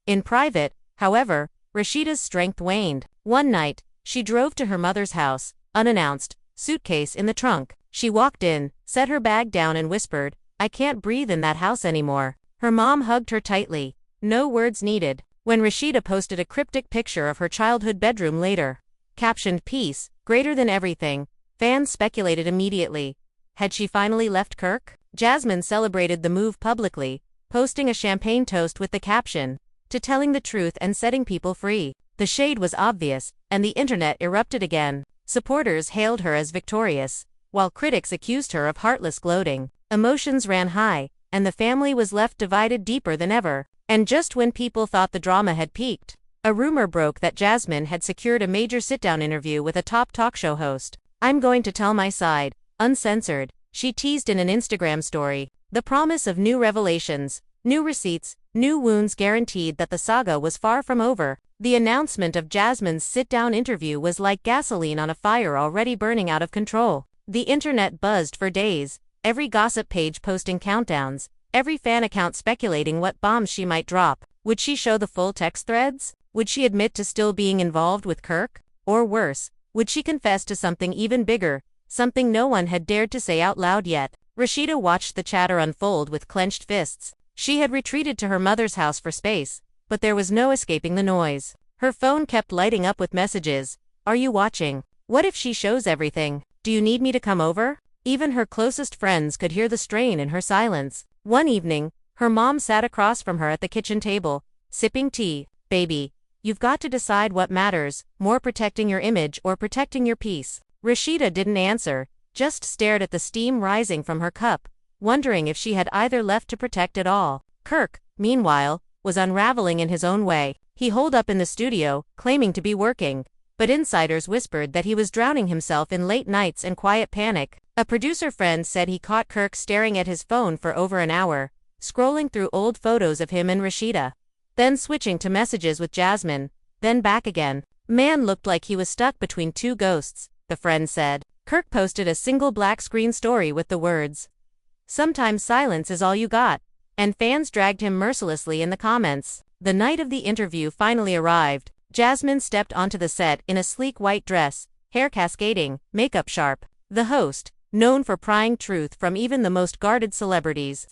In private, however, Rasheeda's strength waned. One night, she drove to her mother's house, unannounced, suitcase in the trunk. She walked in, set her bag down and whispered, "I can't breathe in that house anymore." Her mom hugged her tightly. No words needed. When Rasheeda posted a cryptic picture of her childhood bedroom later, captioned "Peace, greater than everything," fans speculated immediately. Had she finally left Kirk? Jasmine celebrated the move publicly, posting a champagne toast with the caption, "To telling the truth and setting people free." The shade was obvious, and the internet erupted again. Supporters hailed her as victorious, while critics accused her of heartless gloating. Emotions ran high, and the family was left divided deeper than ever. And just when people thought the drama had peaked, a rumor broke that Jasmine had secured a major sit-down interview with a top talk show host. "I'm going to tell my side, uncensored," she teased in an Instagram story. The promise of new revelations, new receipts, new wounds guaranteed that the saga was far from over. The announcement of Jasmine's sit-down interview was like gasoline on a fire already burning out of control. The internet buzzed for days, every gossip page posting countdowns, every fan account speculating what bombs she might drop. Would she show the full text threads? Would she admit to still being involved with Kirk? Or worse, would she confess to something even bigger, something no one had dared to say out loud yet? Rasheeda watched the chatter unfold with clenched fists. She had retreated to her mother's house for space, but there was no escaping the noise. Her phone kept lighting up with messages. "Are you watching? What if she shows everything? Do you need me to come over?" Even her closest friends could hear the strain in her silence. One evening, Her mom sat across from her at the kitchen table, sipping tea. Baby, you've got to decide what matters, more protecting your image or protecting your peace. Rasheeda didn't answer, just stared at the steam rising from her cup, wondering if she had either left to protect at all. Kirk, meanwhile, was unraveling in his own way. He holed up in the studio, claiming to be working, but insiders whispered that he was drowning himself in late nights and quiet panic. A producer friend said he caught Kirk staring at his phone for over an hour, scrolling through old photos of him and Rasheeda, then switching to messages with Jasmine, then back again. Man looked like he was stuck between two ghosts, the friend said. Kirk posted a single black screen story with the words, "Sometimes silence is all you got," and fans dragged him mercilessly in the comments. The night of the interview finally arrived. Jasmine stepped onto the set in a sleek white dress, hair cascading, makeup sharp. The host, known for prying truth from even the most guarded celebrities,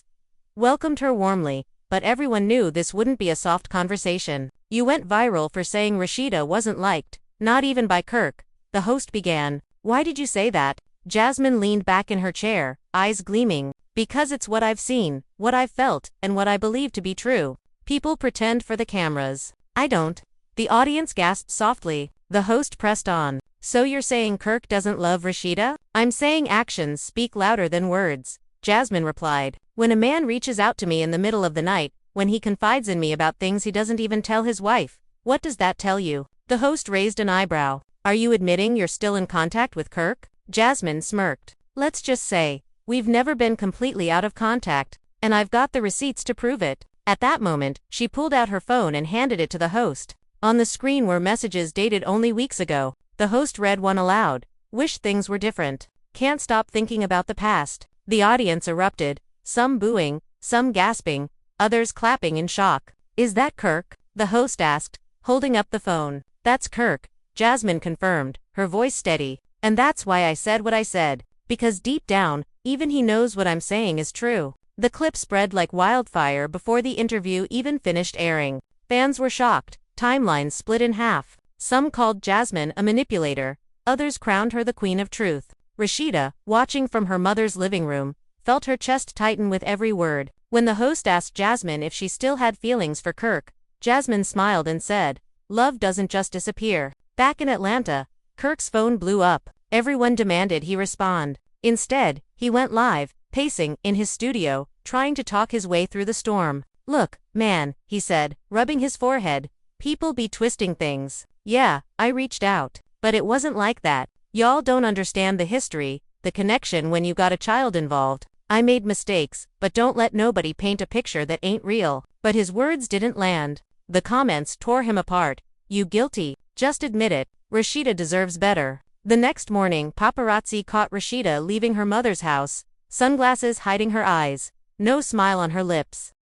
welcomed her warmly, but everyone knew this wouldn't be a soft conversation. "You went viral for saying Rasheeda wasn't liked, not even by Kirk," the host began. "Why did you say that?" Jasmine leaned back in her chair, eyes gleaming. "Because it's what I've seen, what I've felt, and what I believe to be true. People pretend for the cameras. I don't." The audience gasped softly. The host pressed on. "So you're saying Kirk doesn't love Rasheeda?" "I'm saying actions speak louder than words," Jasmine replied. "When a man reaches out to me in the middle of the night, when he confides in me about things he doesn't even tell his wife, what does that tell you?" The host raised an eyebrow. "Are you admitting you're still in contact with Kirk?" Jasmine smirked. "Let's just say, we've never been completely out of contact, and I've got the receipts to prove it." At that moment, she pulled out her phone and handed it to the host. On the screen were messages dated only weeks ago. The host read one aloud. "Wish things were different. Can't stop thinking about the past." The audience erupted, some booing, some gasping, others clapping in shock. "Is that Kirk?" the host asked, holding up the phone. "That's Kirk," Jasmine confirmed, her voice steady. "And that's why I said what I said, because deep down, even he knows what I'm saying is true." The clip spread like wildfire before the interview even finished airing. Fans were shocked. Timelines split in half. Some called Jasmine a manipulator, others crowned her the queen of truth. Rasheeda, watching from her mother's living room, felt her chest tighten with every word. When the host asked Jasmine if she still had feelings for Kirk, Jasmine smiled and said, "Love doesn't just disappear." Back in Atlanta, Kirk's phone blew up. Everyone demanded he respond. Instead, he went live, pacing in his studio, trying to talk his way through the storm. "Look, man," he said, rubbing his forehead, "people be twisting things. Yeah, I reached out. But it wasn't like that. Y'all don't understand the history, the connection when you got a child involved. I made mistakes, but don't let nobody paint a picture that ain't real." But his words didn't land. The comments tore him apart. "You guilty. Just admit it. Rasheeda deserves better." The next morning, paparazzi caught Rasheeda leaving her mother's house, sunglasses hiding her eyes, no smile on her lips.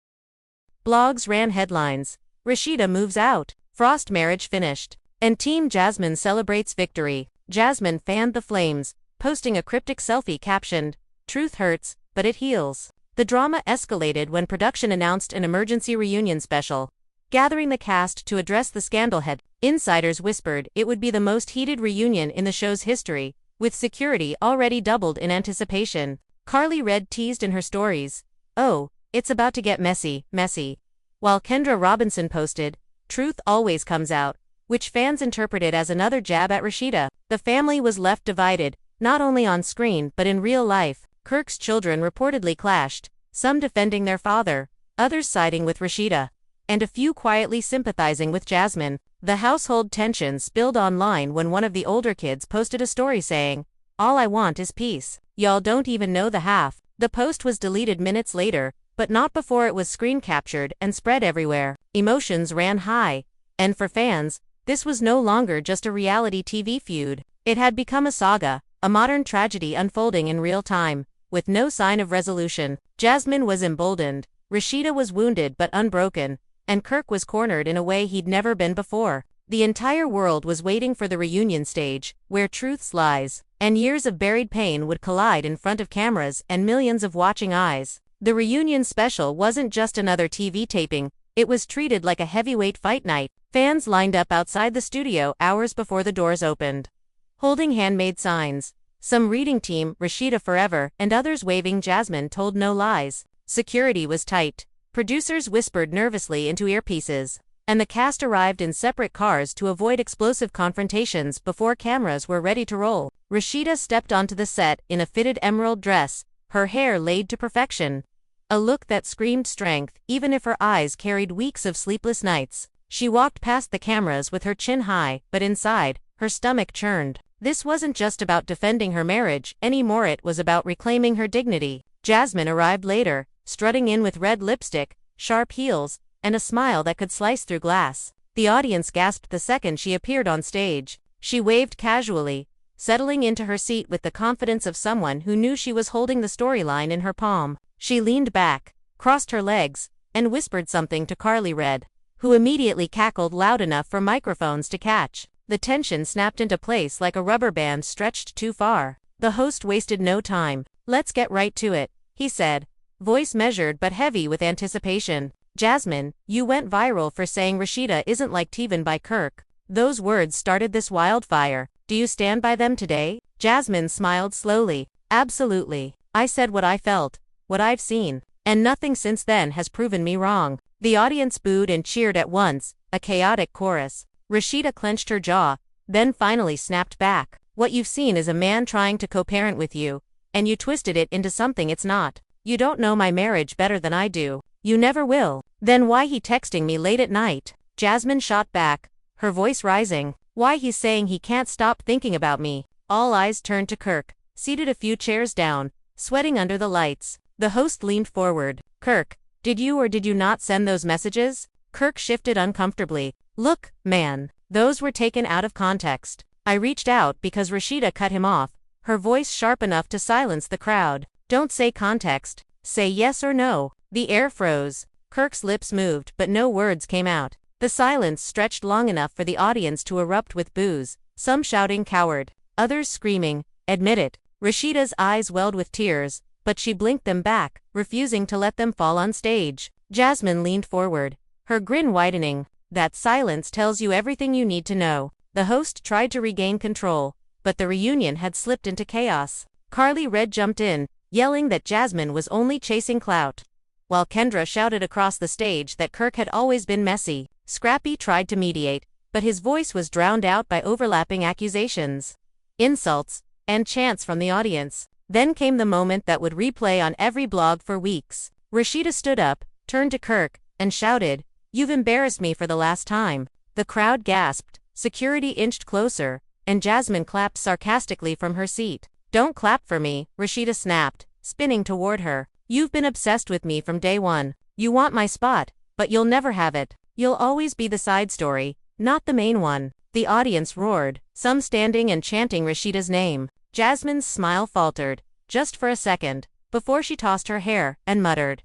Blogs ran headlines. "Rasheeda moves out. Frost marriage finished." And Team Jasmine celebrates victory. Jasmine fanned the flames, posting a cryptic selfie captioned, "Truth hurts, but it heals." The drama escalated when production announced an emergency reunion special, gathering the cast to address the scandal head. Insiders whispered it would be the most heated reunion in the show's history, with security already doubled in anticipation. Carly Red teased in her stories, "Oh, it's about to get messy, messy." While Kendra Robinson posted, "Truth always comes out," which fans interpreted as another jab at Rasheeda. The family was left divided, not only on screen but in real life. Kirk's children reportedly clashed, some defending their father, others siding with Rasheeda, and a few quietly sympathizing with Jasmine. The household tension spilled online when one of the older kids posted a story saying, "All I want is peace. Y'all don't even know the half." The post was deleted minutes later, but not before it was screen captured and spread everywhere. Emotions ran high, and for fans, this was no longer just a reality TV feud. It had become a saga, a modern tragedy unfolding in real time, with no sign of resolution. Jasmine was emboldened, Rasheeda was wounded but unbroken, and Kirk was cornered in a way he'd never been before. The entire world was waiting for the reunion stage, where truth's lies and years of buried pain would collide in front of cameras and millions of watching eyes. The reunion special wasn't just another TV taping, it was treated like a heavyweight fight night. Fans lined up outside the studio hours before the doors opened, holding handmade signs. Some reading Team Rasheeda Forever and others waving Jasmine Told No Lies. Security was tight. Producers whispered nervously into earpieces, and the cast arrived in separate cars to avoid explosive confrontations before cameras were ready to roll. Rasheeda stepped onto the set in a fitted emerald dress, her hair laid to perfection. A look that screamed strength, even if her eyes carried weeks of sleepless nights. She walked past the cameras with her chin high, but inside, her stomach churned. This wasn't just about defending her marriage anymore, it was about reclaiming her dignity. Jasmine arrived later, strutting in with red lipstick, sharp heels, and a smile that could slice through glass. The audience gasped the second she appeared on stage. She waved casually, settling into her seat with the confidence of someone who knew she was holding the storyline in her palm. She leaned back, crossed her legs, and whispered something to Carly Red, who immediately cackled loud enough for microphones to catch. The tension snapped into place like a rubber band stretched too far. The host wasted no time. "Let's get right to it," he said, voice measured but heavy with anticipation. "Jasmine, you went viral for saying Rasheeda isn't like Teven by Kirk. Those words started this wildfire. Do you stand by them today?" Jasmine smiled slowly. "Absolutely. I said what I felt, what I've seen, and nothing since then has proven me wrong." The audience booed and cheered at once, a chaotic chorus. Rasheeda clenched her jaw, then finally snapped back. "What you've seen is a man trying to co-parent with you, and you twisted it into something it's not. You don't know my marriage better than I do. You never will. Then why he texting me late at night?" Jasmine shot back, her voice rising. "Why he's saying he can't stop thinking about me." All eyes turned to Kirk, seated a few chairs down, sweating under the lights. The host leaned forward. "Kirk, did you or did you not send those messages?" Kirk shifted uncomfortably. "Look, man, those were taken out of context. I reached out because Rasheeda cut him off," her voice sharp enough to silence the crowd. "Don't say context. Say yes or no." The air froze. Kirk's lips moved, but no words came out. The silence stretched long enough for the audience to erupt with boos, some shouting "coward," others screaming, "Admit it." Rasheeda's eyes welled with tears, but she blinked them back, refusing to let them fall on stage. Jasmine leaned forward, her grin widening. "That silence tells you everything you need to know." The host tried to regain control, but the reunion had slipped into chaos. Carly Red jumped in, yelling that Jasmine was only chasing clout, while Kendra shouted across the stage that Kirk had always been messy. Scrappy tried to mediate, but his voice was drowned out by overlapping accusations, insults, and chants from the audience. Then came the moment that would replay on every blog for weeks. Rasheeda stood up, turned to Kirk, and shouted, "You've embarrassed me for the last time." The crowd gasped, security inched closer, and Jasmine clapped sarcastically from her seat. "Don't clap for me," Rasheeda snapped, spinning toward her. "You've been obsessed with me from day one. You want my spot, but you'll never have it. You'll always be the side story, not the main one." The audience roared, some standing and chanting Rasheeda's name. Jasmine's smile faltered, just for a second, before she tossed her hair and muttered,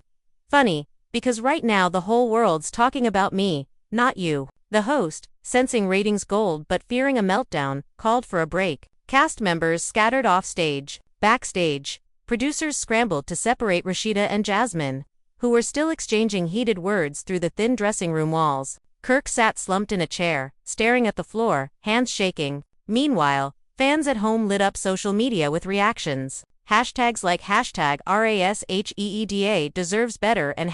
"Funny, because right now the whole world's talking about me, not you." The host, sensing ratings gold but fearing a meltdown, called for a break. Cast members scattered off stage. Backstage, producers scrambled to separate Rasheeda and Jasmine, who were still exchanging heated words through the thin dressing room walls. Kirk sat slumped in a chair, staring at the floor, hands shaking. Meanwhile, fans at home lit up social media with reactions. Hashtags like #RASHEEDA deserves better and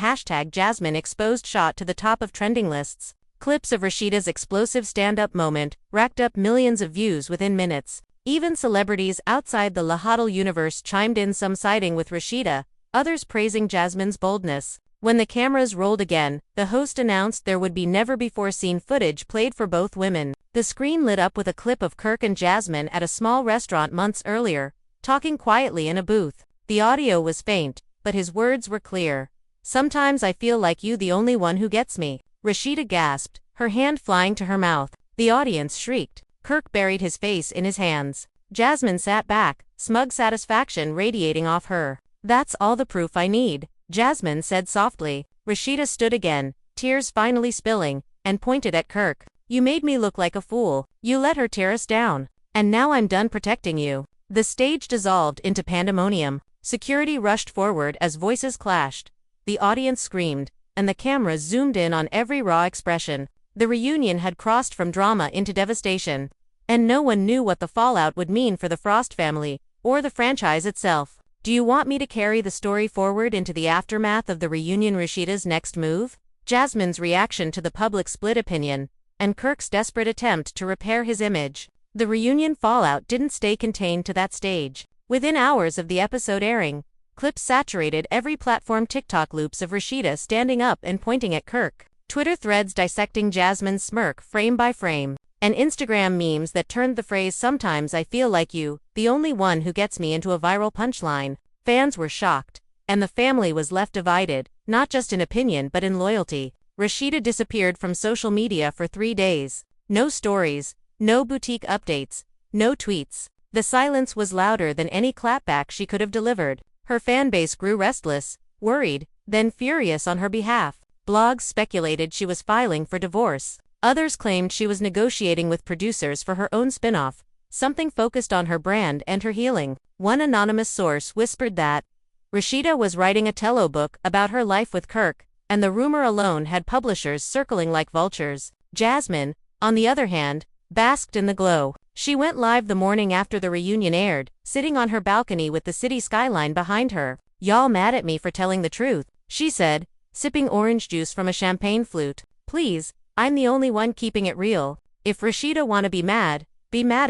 #Jasmine exposed shot to the top of trending lists. Clips of Rasheeda's explosive stand-up moment racked up millions of views within minutes. Even celebrities outside the Lahadal universe chimed in, some siding with Rasheeda, others praising Jasmine's boldness. When the cameras rolled again, the host announced there would be never-before-seen footage played for both women. The screen lit up with a clip of Kirk and Jasmine at a small restaurant months earlier, talking quietly in a booth. The audio was faint, but his words were clear. "Sometimes I feel like you the only one who gets me." Rasheeda gasped, her hand flying to her mouth. The audience shrieked. Kirk buried his face in his hands. Jasmine sat back, smug satisfaction radiating off her. "That's all the proof I need," Jasmine said softly. Rasheeda stood again, tears finally spilling, and pointed at Kirk. "You made me look like a fool. You let her tear us down. And now I'm done protecting you." The stage dissolved into pandemonium. Security rushed forward as voices clashed. The audience screamed, and the cameras zoomed in on every raw expression. The reunion had crossed from drama into devastation, and no one knew what the fallout would mean for the Frost family, or the franchise itself. Do you want me to carry the story forward into the aftermath of the reunion? Rasheeda's next move? Jasmine's reaction to the public split opinion, and Kirk's desperate attempt to repair his image. The reunion fallout didn't stay contained to that stage. Within hours of the episode airing, clips saturated every platform. TikTok loops of Rasheeda standing up and pointing at Kirk, Twitter threads dissecting Jasmine's smirk frame by frame, and Instagram memes that turned the phrase "sometimes I feel like you, the only one who gets me" into a viral punchline. Fans were shocked, and the family was left divided, not just in opinion but in loyalty. Rasheeda disappeared from social media for 3 days. No stories, no boutique updates, no tweets. The silence was louder than any clapback she could have delivered. Her fanbase grew restless, worried, then furious on her behalf. Blogs speculated she was filing for divorce. Others claimed she was negotiating with producers for her own spin-off, something focused on her brand and her healing. One anonymous source whispered that Rasheeda was writing a tello book about her life with Kirk, and the rumor alone had publishers circling like vultures. Jasmine, on the other hand, basked in the glow. She went live the morning after the reunion aired, sitting on her balcony with the city skyline behind her. "Y'all mad at me for telling the truth," she said, sipping orange juice from a champagne flute. "Please, I'm the only one keeping it real. If Rasheeda wanna be mad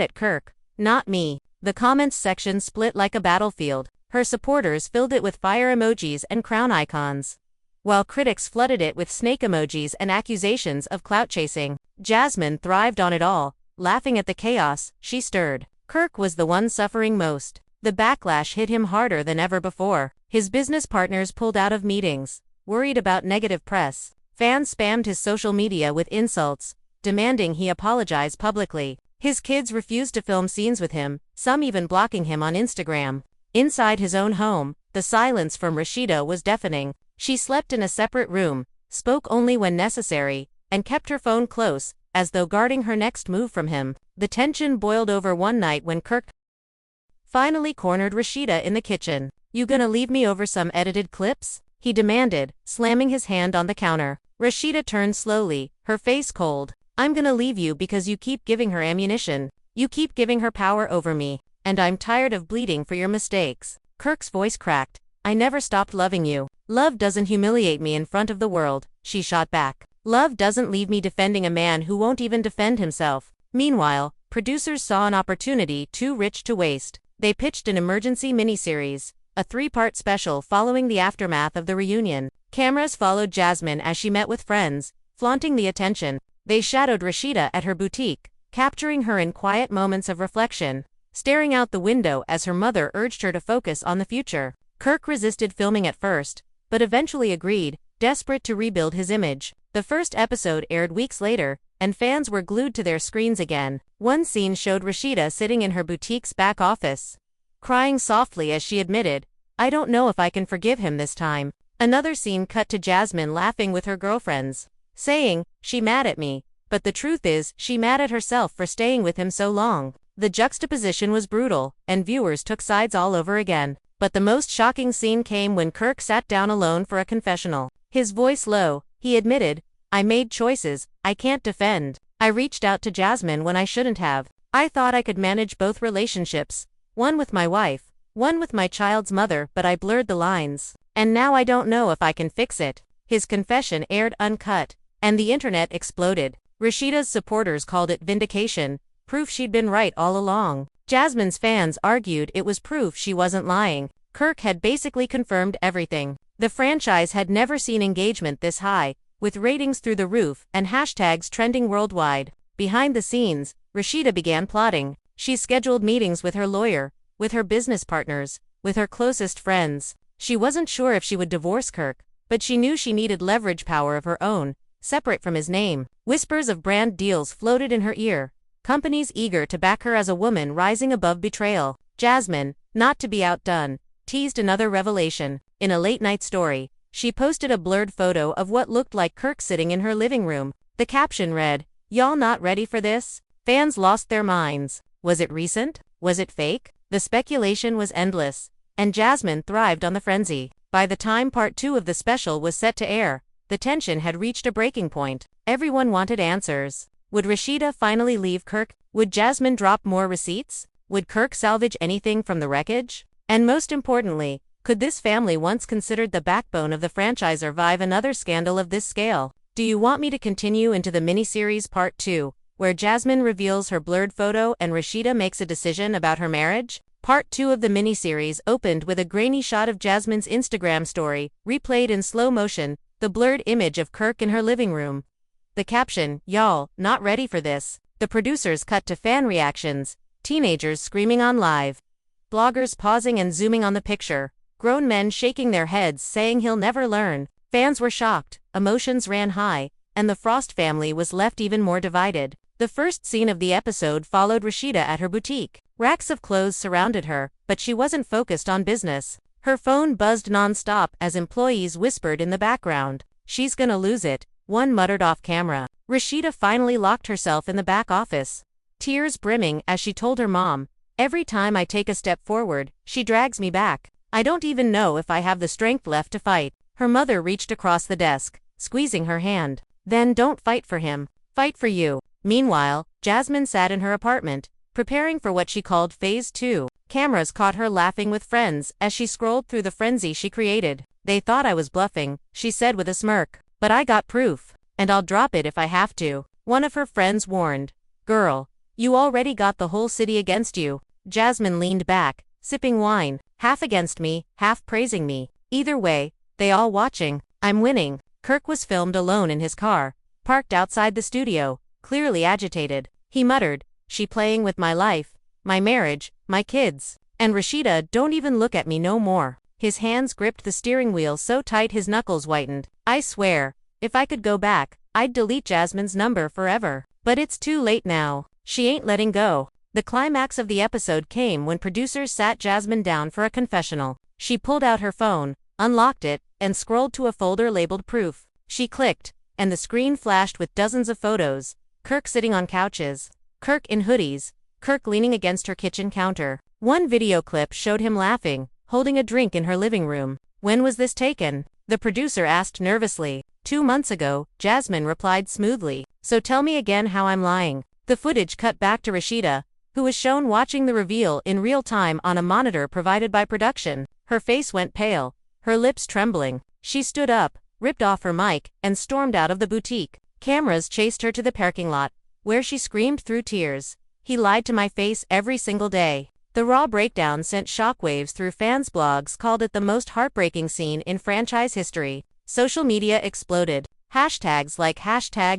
at Kirk, not me." The comments section split like a battlefield. Her supporters filled it with fire emojis and crown icons, while critics flooded it with snake emojis and accusations of clout chasing. Jasmine thrived on it all, laughing at the chaos she stirred. Kirk was the one suffering most. The backlash hit him harder than ever before. His business partners pulled out of meetings, worried about negative press. Fans spammed his social media with insults, demanding he apologize publicly. His kids refused to film scenes with him, some even blocking him on Instagram. Inside his own home, the silence from Rasheeda was deafening. She slept in a separate room, spoke only when necessary, and kept her phone close, as though guarding her next move from him. The tension boiled over one night when Kirk finally cornered Rasheeda in the kitchen. "You gonna leave me over some edited clips?" he demanded, slamming his hand on the counter. Rasheeda turned slowly, her face cold. "I'm gonna leave you because you keep giving her ammunition. You keep giving her power over me, and I'm tired of bleeding for your mistakes." Kirk's voice cracked. "I never stopped loving you. Love doesn't humiliate me in front of the world," she shot back. "Love doesn't leave me defending a man who won't even defend himself." Meanwhile, producers saw an opportunity too rich to waste. They pitched an emergency miniseries, a 3-part special following the aftermath of the reunion. Cameras followed Jasmine as she met with friends, flaunting the attention. They shadowed Rasheeda at her boutique, capturing her in quiet moments of reflection, staring out the window as her mother urged her to focus on the future. Kirk resisted filming at first, but eventually agreed, desperate to rebuild his image. The first episode aired weeks later, and fans were glued to their screens again. One scene showed Rasheeda sitting in her boutique's back office, crying softly as she admitted, "I don't know if I can forgive him this time." Another scene cut to Jasmine laughing with her girlfriends, saying, "She mad at me, but the truth is, she mad at herself for staying with him so long." The juxtaposition was brutal, and viewers took sides all over again. But the most shocking scene came when Kirk sat down alone for a confessional. His voice low, he admitted, "I made choices I can't defend. I reached out to Jasmine when I shouldn't have. I thought I could manage both relationships, one with my wife, one with my child's mother, but I blurred the lines. And now I don't know if I can fix it." His confession aired uncut, and the internet exploded. Rasheeda's supporters called it vindication, proof she'd been right all along. Jasmine's fans argued it was proof she wasn't lying. Kirk had basically confirmed everything. The franchise had never seen engagement this high, with ratings through the roof and hashtags trending worldwide. Behind the scenes, Rasheeda began plotting. She scheduled meetings with her lawyer, with her business partners, with her closest friends. She wasn't sure if she would divorce Kirk, but she knew she needed leverage power of her own, separate from his name. Whispers of brand deals floated in her ear, companies eager to back her as a woman rising above betrayal. Jasmine, not to be outdone, teased another revelation. In a late-night story, she posted a blurred photo of what looked like Kirk sitting in her living room. The caption read, "Y'all not ready for this?" Fans lost their minds. Was it recent? Was it fake? The speculation was endless, and Jasmine thrived on the frenzy. By the time part 2 of the special was set to air, the tension had reached a breaking point. Everyone wanted answers. Would Rasheeda finally leave Kirk? Would Jasmine drop more receipts? Would Kirk salvage anything from the wreckage? And most importantly, could this family once considered the backbone of the franchise survive another scandal of this scale? Do you want me to continue into the miniseries part 2, where Jasmine reveals her blurred photo and Rasheeda makes a decision about her marriage? Part 2 of the miniseries opened with a grainy shot of Jasmine's Instagram story, replayed in slow motion, the blurred image of Kirk in her living room. The caption, "Y'all, not ready for this." The producers cut to fan reactions, teenagers screaming on live, bloggers pausing and zooming on the picture, grown men shaking their heads saying he'll never learn. Fans were shocked, emotions ran high, and the Frost family was left even more divided. The first scene of the episode followed Rasheeda at her boutique. Racks of clothes surrounded her, but she wasn't focused on business. Her phone buzzed non-stop as employees whispered in the background. "She's gonna lose it," one muttered off camera. Rasheeda finally locked herself in the back office, tears brimming as she told her mom, "Every time I take a step forward, she drags me back. I don't even know if I have the strength left to fight." Her mother reached across the desk, squeezing her hand. "Then don't fight for him. Fight for you." Meanwhile, Jasmine sat in her apartment, preparing for what she called Phase 2. Cameras caught her laughing with friends as she scrolled through the frenzy she created. "They thought I was bluffing," she said with a smirk. "But I got proof, and I'll drop it if I have to." One of her friends warned, "Girl, you already got the whole city against you." Jasmine leaned back, sipping wine, half against me, half praising me. "Either way, they all watching. I'm winning." Kirk was filmed alone in his car, parked outside the studio, clearly agitated. He muttered, "She playing with my life, my marriage, my kids. And Rasheeda don't even look at me no more." His hands gripped the steering wheel so tight his knuckles whitened. "I swear, if I could go back, I'd delete Jasmine's number forever. But it's too late now. She ain't letting go." The climax of the episode came when producers sat Jasmine down for a confessional. She pulled out her phone, unlocked it, and scrolled to a folder labeled Proof. She clicked, and the screen flashed with dozens of photos. Kirk sitting on couches, Kirk in hoodies, Kirk leaning against her kitchen counter. One video clip showed him laughing, holding a drink in her living room. "When was this taken?" the producer asked nervously. 2 months ago, Jasmine replied smoothly. "So tell me again how I'm lying." The footage cut back to Rasheeda, who was shown watching the reveal in real time on a monitor provided by production. Her face went pale, her lips trembling. She stood up, ripped off her mic, and stormed out of the boutique. Cameras chased her to the parking lot, where she screamed through tears, "He lied to my face every single day." The raw breakdown sent shockwaves through fans' blogs called it the most heartbreaking scene in franchise history. Social media exploded. Hashtags like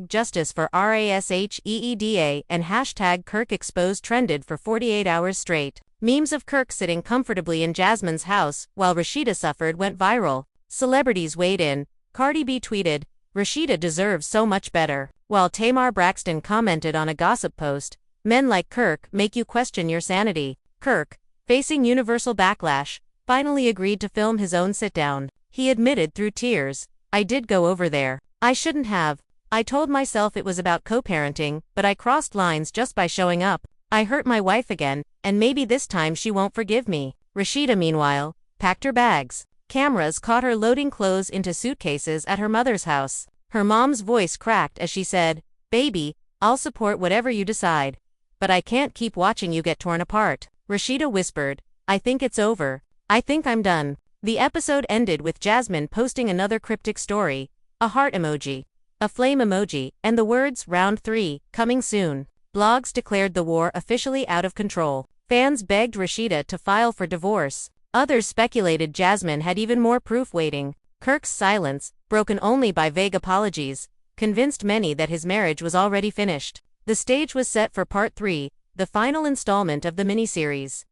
#Justice for Rasheeda and #KirkExposed trended for 48 hours straight. Memes of Kirk sitting comfortably in Jasmine's house while Rasheeda suffered went viral. Celebrities weighed in. Cardi B tweeted, "Rasheeda deserves so much better," while Tamar Braxton commented on a gossip post, "Men like Kirk make you question your sanity." Kirk, facing universal backlash, finally agreed to film his own sit-down. He admitted through tears, "I did go over there. I shouldn't have. I told myself it was about co-parenting, but I crossed lines just by showing up. I hurt my wife again, and maybe this time she won't forgive me." Rasheeda, meanwhile, packed her bags. Cameras caught her loading clothes into suitcases at her mother's house. Her mom's voice cracked as she said, "Baby, I'll support whatever you decide. But I can't keep watching you get torn apart." Rasheeda whispered, "I think it's over. I think I'm done." The episode ended with Jasmine posting another cryptic story, a heart emoji, a flame emoji, and the words "Round 3, coming soon." Blogs declared the war officially out of control. Fans begged Rasheeda to file for divorce. Others speculated Jasmine had even more proof waiting. Kirk's silence, broken only by vague apologies, convinced many that his marriage was already finished. The stage was set for Part 3, the final installment of the miniseries,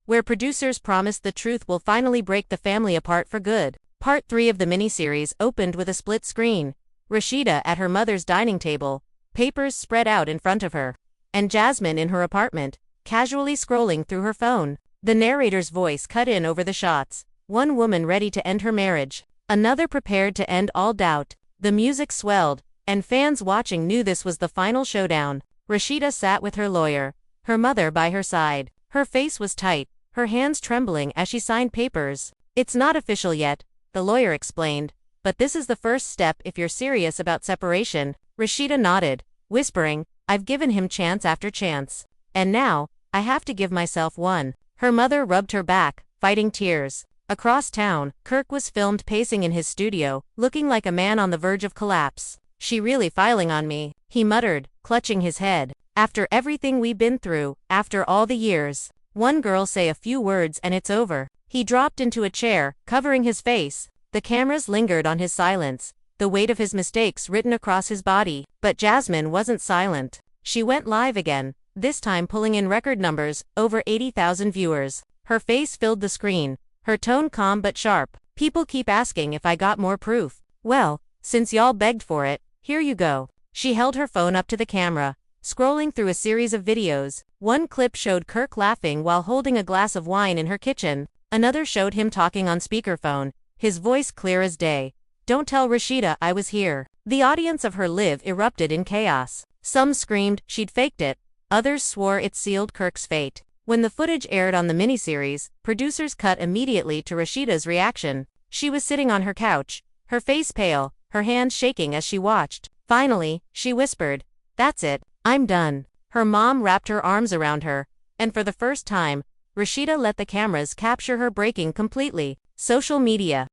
where producers promised the truth will finally break the family apart for good. Part 3 of the miniseries opened with a split screen. Rasheeda at her mother's dining table, papers spread out in front of her, and Jasmine in her apartment, casually scrolling through her phone. The narrator's voice cut in over the shots. One woman ready to end her marriage, another prepared to end all doubt. The music swelled, and fans watching knew this was the final showdown. Rasheeda sat with her lawyer, her mother by her side. Her face was tight, her hands trembling as she signed papers. "It's not official yet," the lawyer explained, "but this is the first step if you're serious about separation." Rasheeda nodded, whispering, "I've given him chance after chance. And now, I have to give myself one." Her mother rubbed her back, fighting tears. Across town, Kirk was filmed pacing in his studio, looking like a man on the verge of collapse. "She really filing on me," he muttered, clutching his head. "After everything we've been through, after all the years. One girl say a few words and it's over." He dropped into a chair, covering his face. The cameras lingered on his silence, the weight of his mistakes written across his body. But Jasmine wasn't silent. She went live again, this time pulling in record numbers, over 80,000 viewers. Her face filled the screen, her tone calm but sharp. "People keep asking if I got more proof. Well, since y'all begged for it, here you go." She held her phone up to the camera, scrolling through a series of videos. One clip showed Kirk laughing while holding a glass of wine in her kitchen. Another showed him talking on speakerphone, his voice clear as day. "Don't tell Rasheeda I was here." The audience of her live erupted in chaos. Some screamed she'd faked it, others swore it sealed Kirk's fate. When the footage aired on the miniseries, producers cut immediately to Rasheeda's reaction. She was sitting on her couch, her face pale, her hands shaking as she watched. Finally, she whispered, "That's it, I'm done." Her mom wrapped her arms around her, and for the first time, Rasheeda let the cameras capture her breaking completely. Social media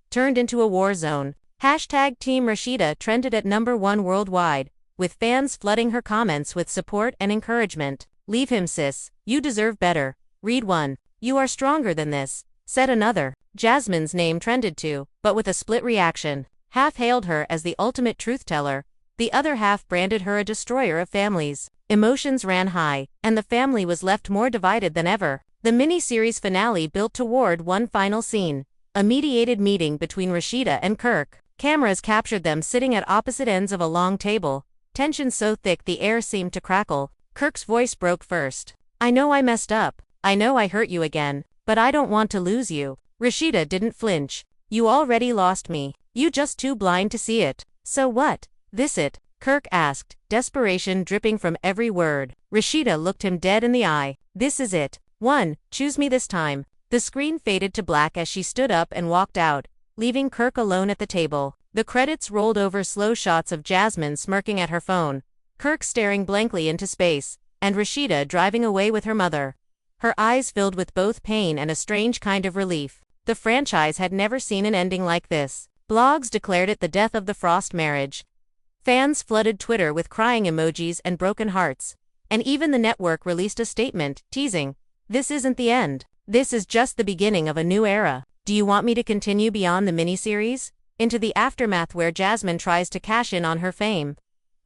turned into a war zone. Hashtag Team Rasheeda trended at #1 worldwide, with fans flooding her comments with support and encouragement. "Leave him, sis. You deserve better." Read one. "You are stronger than this," said another. Jasmine's name trended too, but with a split reaction. Half hailed her as the ultimate truth-teller, the other half branded her a destroyer of families. Emotions ran high, and the family was left more divided than ever. The mini-series finale built toward one final scene, a mediated meeting between Rasheeda and Kirk. Cameras captured them sitting at opposite ends of a long table, tension so thick the air seemed to crackle. Kirk's voice broke first. "I know I messed up. I know I hurt you again, but I don't want to lose you." Rasheeda didn't flinch. "You already lost me. You just too blind to see it." "So what? This it?" Kirk asked, desperation dripping from every word. Rasheeda looked him dead in the eye. "This is it. One, choose me this time." The screen faded to black as she stood up and walked out, leaving Kirk alone at the table. The credits rolled over, slow shots of Jasmine smirking at her phone, Kirk staring blankly into space, and Rasheeda driving away with her mother. Her eyes filled with both pain and a strange kind of relief. The franchise had never seen an ending like this. Blogs declared it the death of the Frost marriage. Fans flooded Twitter with crying emojis and broken hearts. And even the network released a statement, teasing, "This isn't the end. This is just the beginning of a new era. Do you want me to continue beyond the miniseries? Into the aftermath where Jasmine tries to cash in on her fame.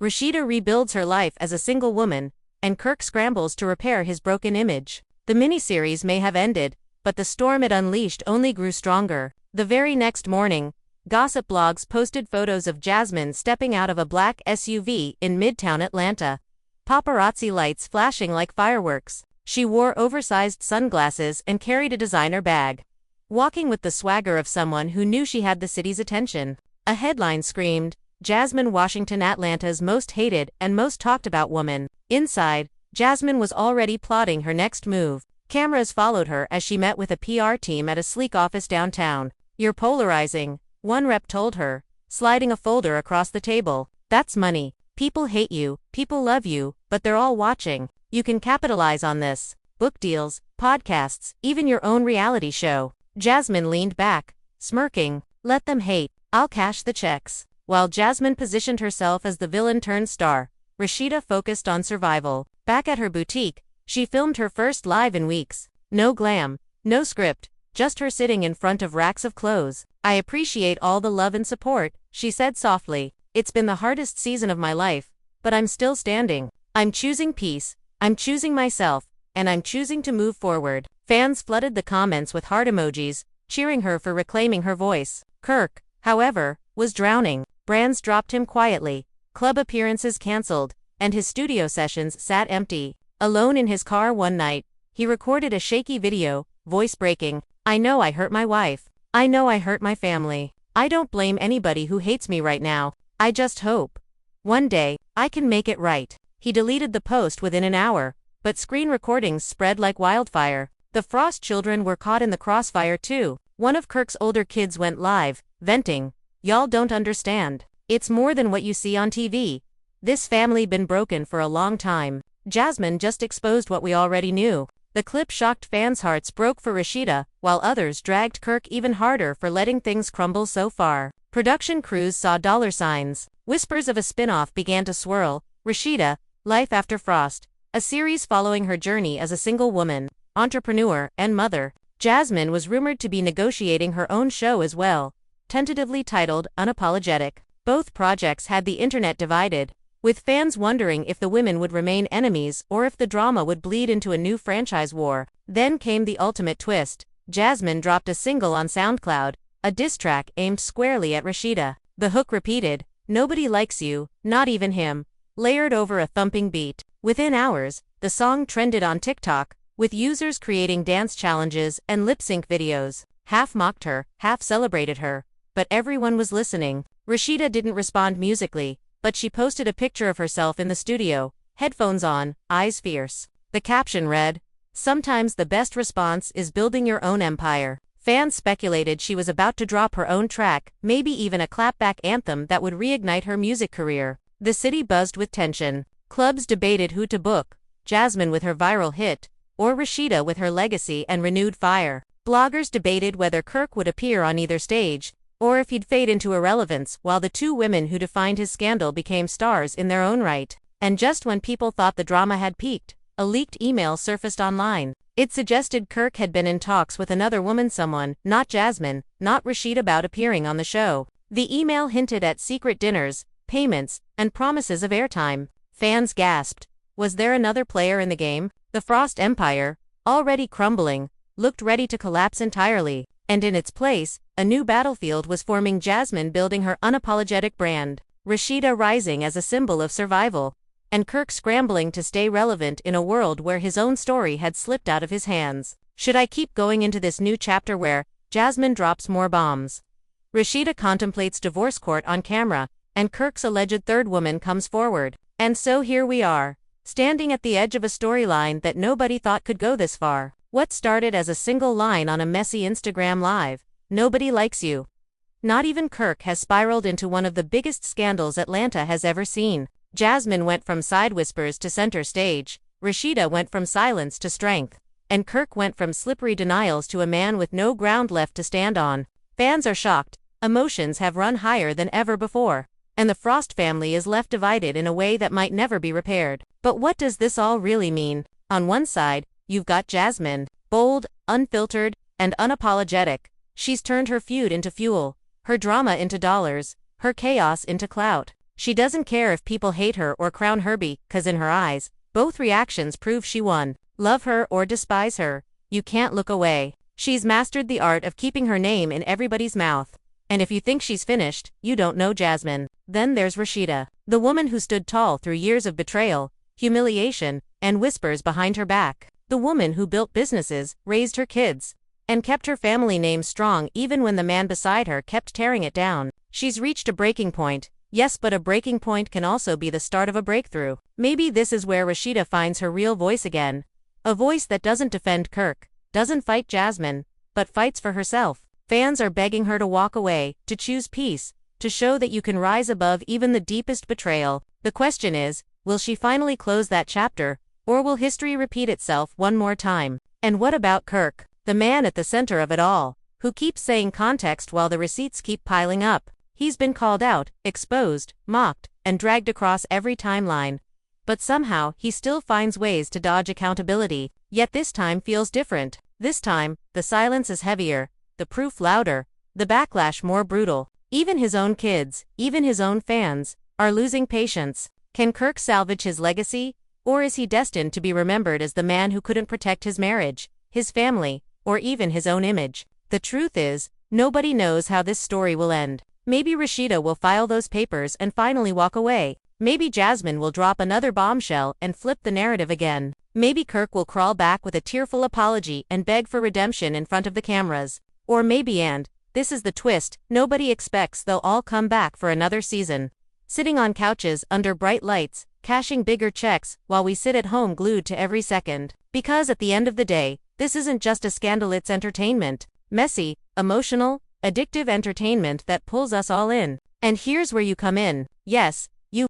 Rasheeda rebuilds her life as a single woman, and Kirk scrambles to repair his broken image." The miniseries may have ended, but the storm it unleashed only grew stronger. The very next morning, gossip blogs posted photos of Jasmine stepping out of a black SUV in Midtown Atlanta. Paparazzi lights flashing like fireworks. She wore oversized sunglasses and carried a designer bag, walking with the swagger of someone who knew she had the city's attention. A headline screamed, "Jasmine Washington, Atlanta's most hated and most talked about woman." Inside, Jasmine was already plotting her next move. Cameras followed her as she met with a PR team at a sleek office downtown. "You're polarizing," one rep told her, sliding a folder across the table. "That's money. People hate you, people love you, but they're all watching. You can capitalize on this. Book deals, podcasts, even your own reality show." Jasmine leaned back, smirking. "Let them hate. I'll cash the checks." While Jasmine positioned herself as the villain turned star, Rasheeda focused on survival. Back at her boutique, she filmed her first live in weeks. No glam, no script, just her sitting in front of racks of clothes. "I appreciate all the love and support," she said softly. "It's been the hardest season of my life, but I'm still standing. I'm choosing peace, I'm choosing myself, and I'm choosing to move forward." Fans flooded the comments with heart emojis, cheering her for reclaiming her voice. Kirk, however, was drowning. Brands dropped him quietly, club appearances cancelled, and his studio sessions sat empty. Alone in his car one night, he recorded a shaky video, voice breaking. "I know I hurt my wife. I know I hurt my family. I don't blame anybody who hates me right now. I just hope one day I can make it right." He deleted the post within an hour, but screen recordings spread like wildfire. The Frost children were caught in the crossfire too. One of Kirk's older kids went live, venting, "Y'all don't understand. It's more than what you see on TV. This family been broken for a long time." Jasmine just exposed what we already knew. The clip shocked fans' hearts broke for Rasheeda, while others dragged Kirk even harder for letting things crumble so far. Production crews saw dollar signs. Whispers of a spin-off began to swirl. Rasheeda, Life After Frost, a series following her journey as a single woman, entrepreneur, and mother. Jasmine was rumored to be negotiating her own show as well, tentatively titled Unapologetic. Both projects had the internet divided, with fans wondering if the women would remain enemies or if the drama would bleed into a new franchise war. Then came the ultimate twist. Jasmine dropped a single on SoundCloud, a diss track aimed squarely at Rasheeda. The hook repeated, "Nobody likes you, not even him," layered over a thumping beat. Within hours, the song trended on TikTok, with users creating dance challenges and lip-sync videos. Half mocked her, half celebrated her, but everyone was listening. Rasheeda didn't respond musically, but she posted a picture of herself in the studio, headphones on, eyes fierce. The caption read, "Sometimes the best response is building your own empire." Fans speculated she was about to drop her own track, maybe even a clapback anthem that would reignite her music career. The city buzzed with tension. Clubs debated who to book, Jasmine with her viral hit, or Rasheeda with her legacy and renewed fire. Bloggers debated whether Kirk would appear on either stage, or if he'd fade into irrelevance, while the two women who defined his scandal became stars in their own right. And just when people thought the drama had peaked, a leaked email surfaced online. It suggested Kirk had been in talks with another woman, someone, not Jasmine, not Rasheeda, about appearing on the show. The email hinted at secret dinners, payments, and promises of airtime. Fans gasped. Was there another player in the game? The Frost Empire, already crumbling, looked ready to collapse entirely. And in its place, a new battlefield was forming. Jasmine building her unapologetic brand, Rasheeda rising as a symbol of survival, and Kirk scrambling to stay relevant in a world where his own story had slipped out of his hands. Should I keep going into this new chapter where Jasmine drops more bombs? Rasheeda contemplates divorce court on camera, and Kirk's alleged third woman comes forward. And so here we are, standing at the edge of a storyline that nobody thought could go this far. What started as a single line on a messy Instagram live, "Nobody likes you," not even Kirk, has spiraled into one of the biggest scandals Atlanta has ever seen. Jasmine went from side whispers to center stage, Rasheeda went from silence to strength, and Kirk went from slippery denials to a man with no ground left to stand on. Fans are shocked, emotions have run higher than ever before, and the Frost family is left divided in a way that might never be repaired. But what does this all really mean? On one side, you've got Jasmine, bold, unfiltered, and unapologetic. She's turned her feud into fuel, her drama into dollars, her chaos into clout. She doesn't care if people hate her or crown her, because in her eyes, both reactions prove she won. Love her or despise her, you can't look away. She's mastered the art of keeping her name in everybody's mouth. And if you think she's finished, you don't know Jasmine. Then there's Rasheeda, the woman who stood tall through years of betrayal, humiliation, and whispers behind her back. The woman who built businesses, raised her kids, and kept her family name strong even when the man beside her kept tearing it down. She's reached a breaking point. Yes, but a breaking point can also be the start of a breakthrough. Maybe this is where Rasheeda finds her real voice again. A voice that doesn't defend Kirk, doesn't fight Jasmine, but fights for herself. Fans are begging her to walk away, to choose peace, to show that you can rise above even the deepest betrayal. The question is, will she finally close that chapter, or will history repeat itself one more time? And what about Kirk, the man at the center of it all, who keeps saying context while the receipts keep piling up? He's been called out, exposed, mocked, and dragged across every timeline. But somehow, he still finds ways to dodge accountability. Yet this time feels different. This time, the silence is heavier, the proof louder, the backlash more brutal. Even his own kids, even his own fans, are losing patience. Can Kirk salvage his legacy, or is he destined to be remembered as the man who couldn't protect his marriage, his family, or even his own image? The truth is, nobody knows how this story will end. Maybe Rasheeda will file those papers and finally walk away. Maybe Jasmine will drop another bombshell and flip the narrative again. Maybe Kirk will crawl back with a tearful apology and beg for redemption in front of the cameras. Or maybe, and this is the twist, nobody expects, they'll all come back for another season. Sitting on couches under bright lights, cashing bigger checks, while we sit at home glued to every second. Because at the end of the day, this isn't just a scandal, it's entertainment. Messy, emotional, addictive entertainment that pulls us all in. And here's where you come in. Yes, you.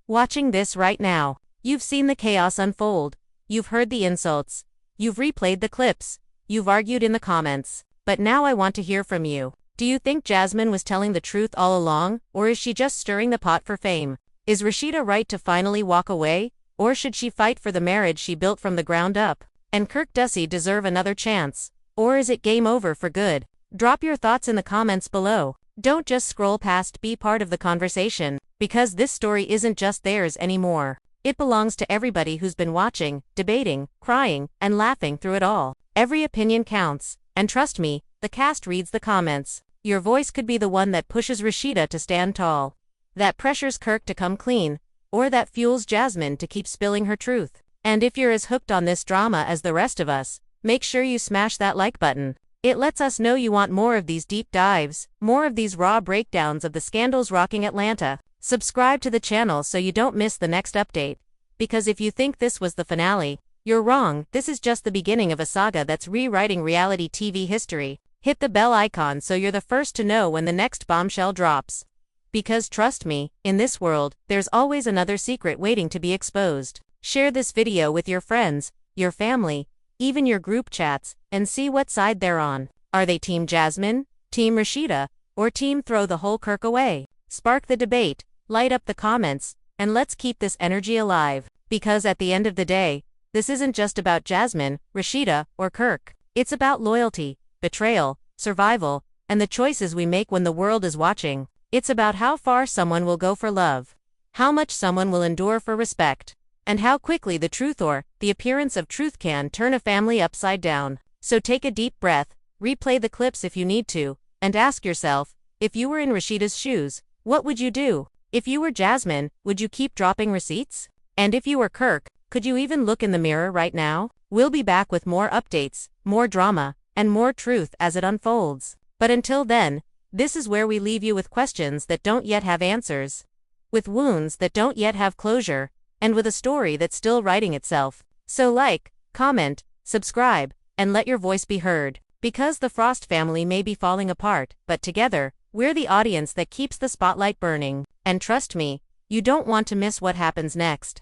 Watching this right now. You've seen the chaos unfold. You've heard the insults. You've replayed the clips. You've argued in the comments. But now I want to hear from you. Do you think Jasmine was telling the truth all along, or is she just stirring the pot for fame? Is Rasheeda right to finally walk away, or should she fight for the marriage she built from the ground up? And Kirk deserve another chance? Or is it game over for good? Drop your thoughts in the comments below. Don't just scroll past, be part of the conversation, because this story isn't just theirs anymore. It belongs to everybody who's been watching, debating, crying, and laughing through it all. Every opinion counts, and trust me, the cast reads the comments. Your voice could be the one that pushes Rasheeda to stand tall, that pressures Kirk to come clean, or that fuels Jasmine to keep spilling her truth. And if you're as hooked on this drama as the rest of us, make sure you smash that like button. It lets us know you want more of these deep dives, more of these raw breakdowns of the scandals rocking Atlanta. Subscribe to the channel so you don't miss the next update. Because if you think this was the finale, you're wrong. This is just the beginning of a saga that's rewriting reality TV history. Hit the bell icon so you're the first to know when the next bombshell drops. Because trust me, in this world, there's always another secret waiting to be exposed. Share this video with your friends, your family, even your group chats, and see what side they're on. Are they Team Jasmine, Team Rasheeda, or Team throw the whole Kirk away? Spark the debate, light up the comments, and let's keep this energy alive. Because at the end of the day, this isn't just about Jasmine, Rasheeda, or Kirk. It's about loyalty, betrayal, survival, and the choices we make when the world is watching. It's about how far someone will go for love, how much someone will endure for respect, and how quickly the truth or the appearance of truth can turn a family upside down. So take a deep breath, replay the clips if you need to, and ask yourself, if you were in Rasheeda's shoes, what would you do? If you were Jasmine, would you keep dropping receipts? And if you were Kirk, could you even look in the mirror right now? We'll be back with more updates, more drama, and more truth as it unfolds. But until then, this is where we leave you with questions that don't yet have answers, with wounds that don't yet have closure, and with a story that's still writing itself. So like, comment, subscribe, and let your voice be heard. Because the Frost family may be falling apart, but together, we're the audience that keeps the spotlight burning. And trust me, you don't want to miss what happens next.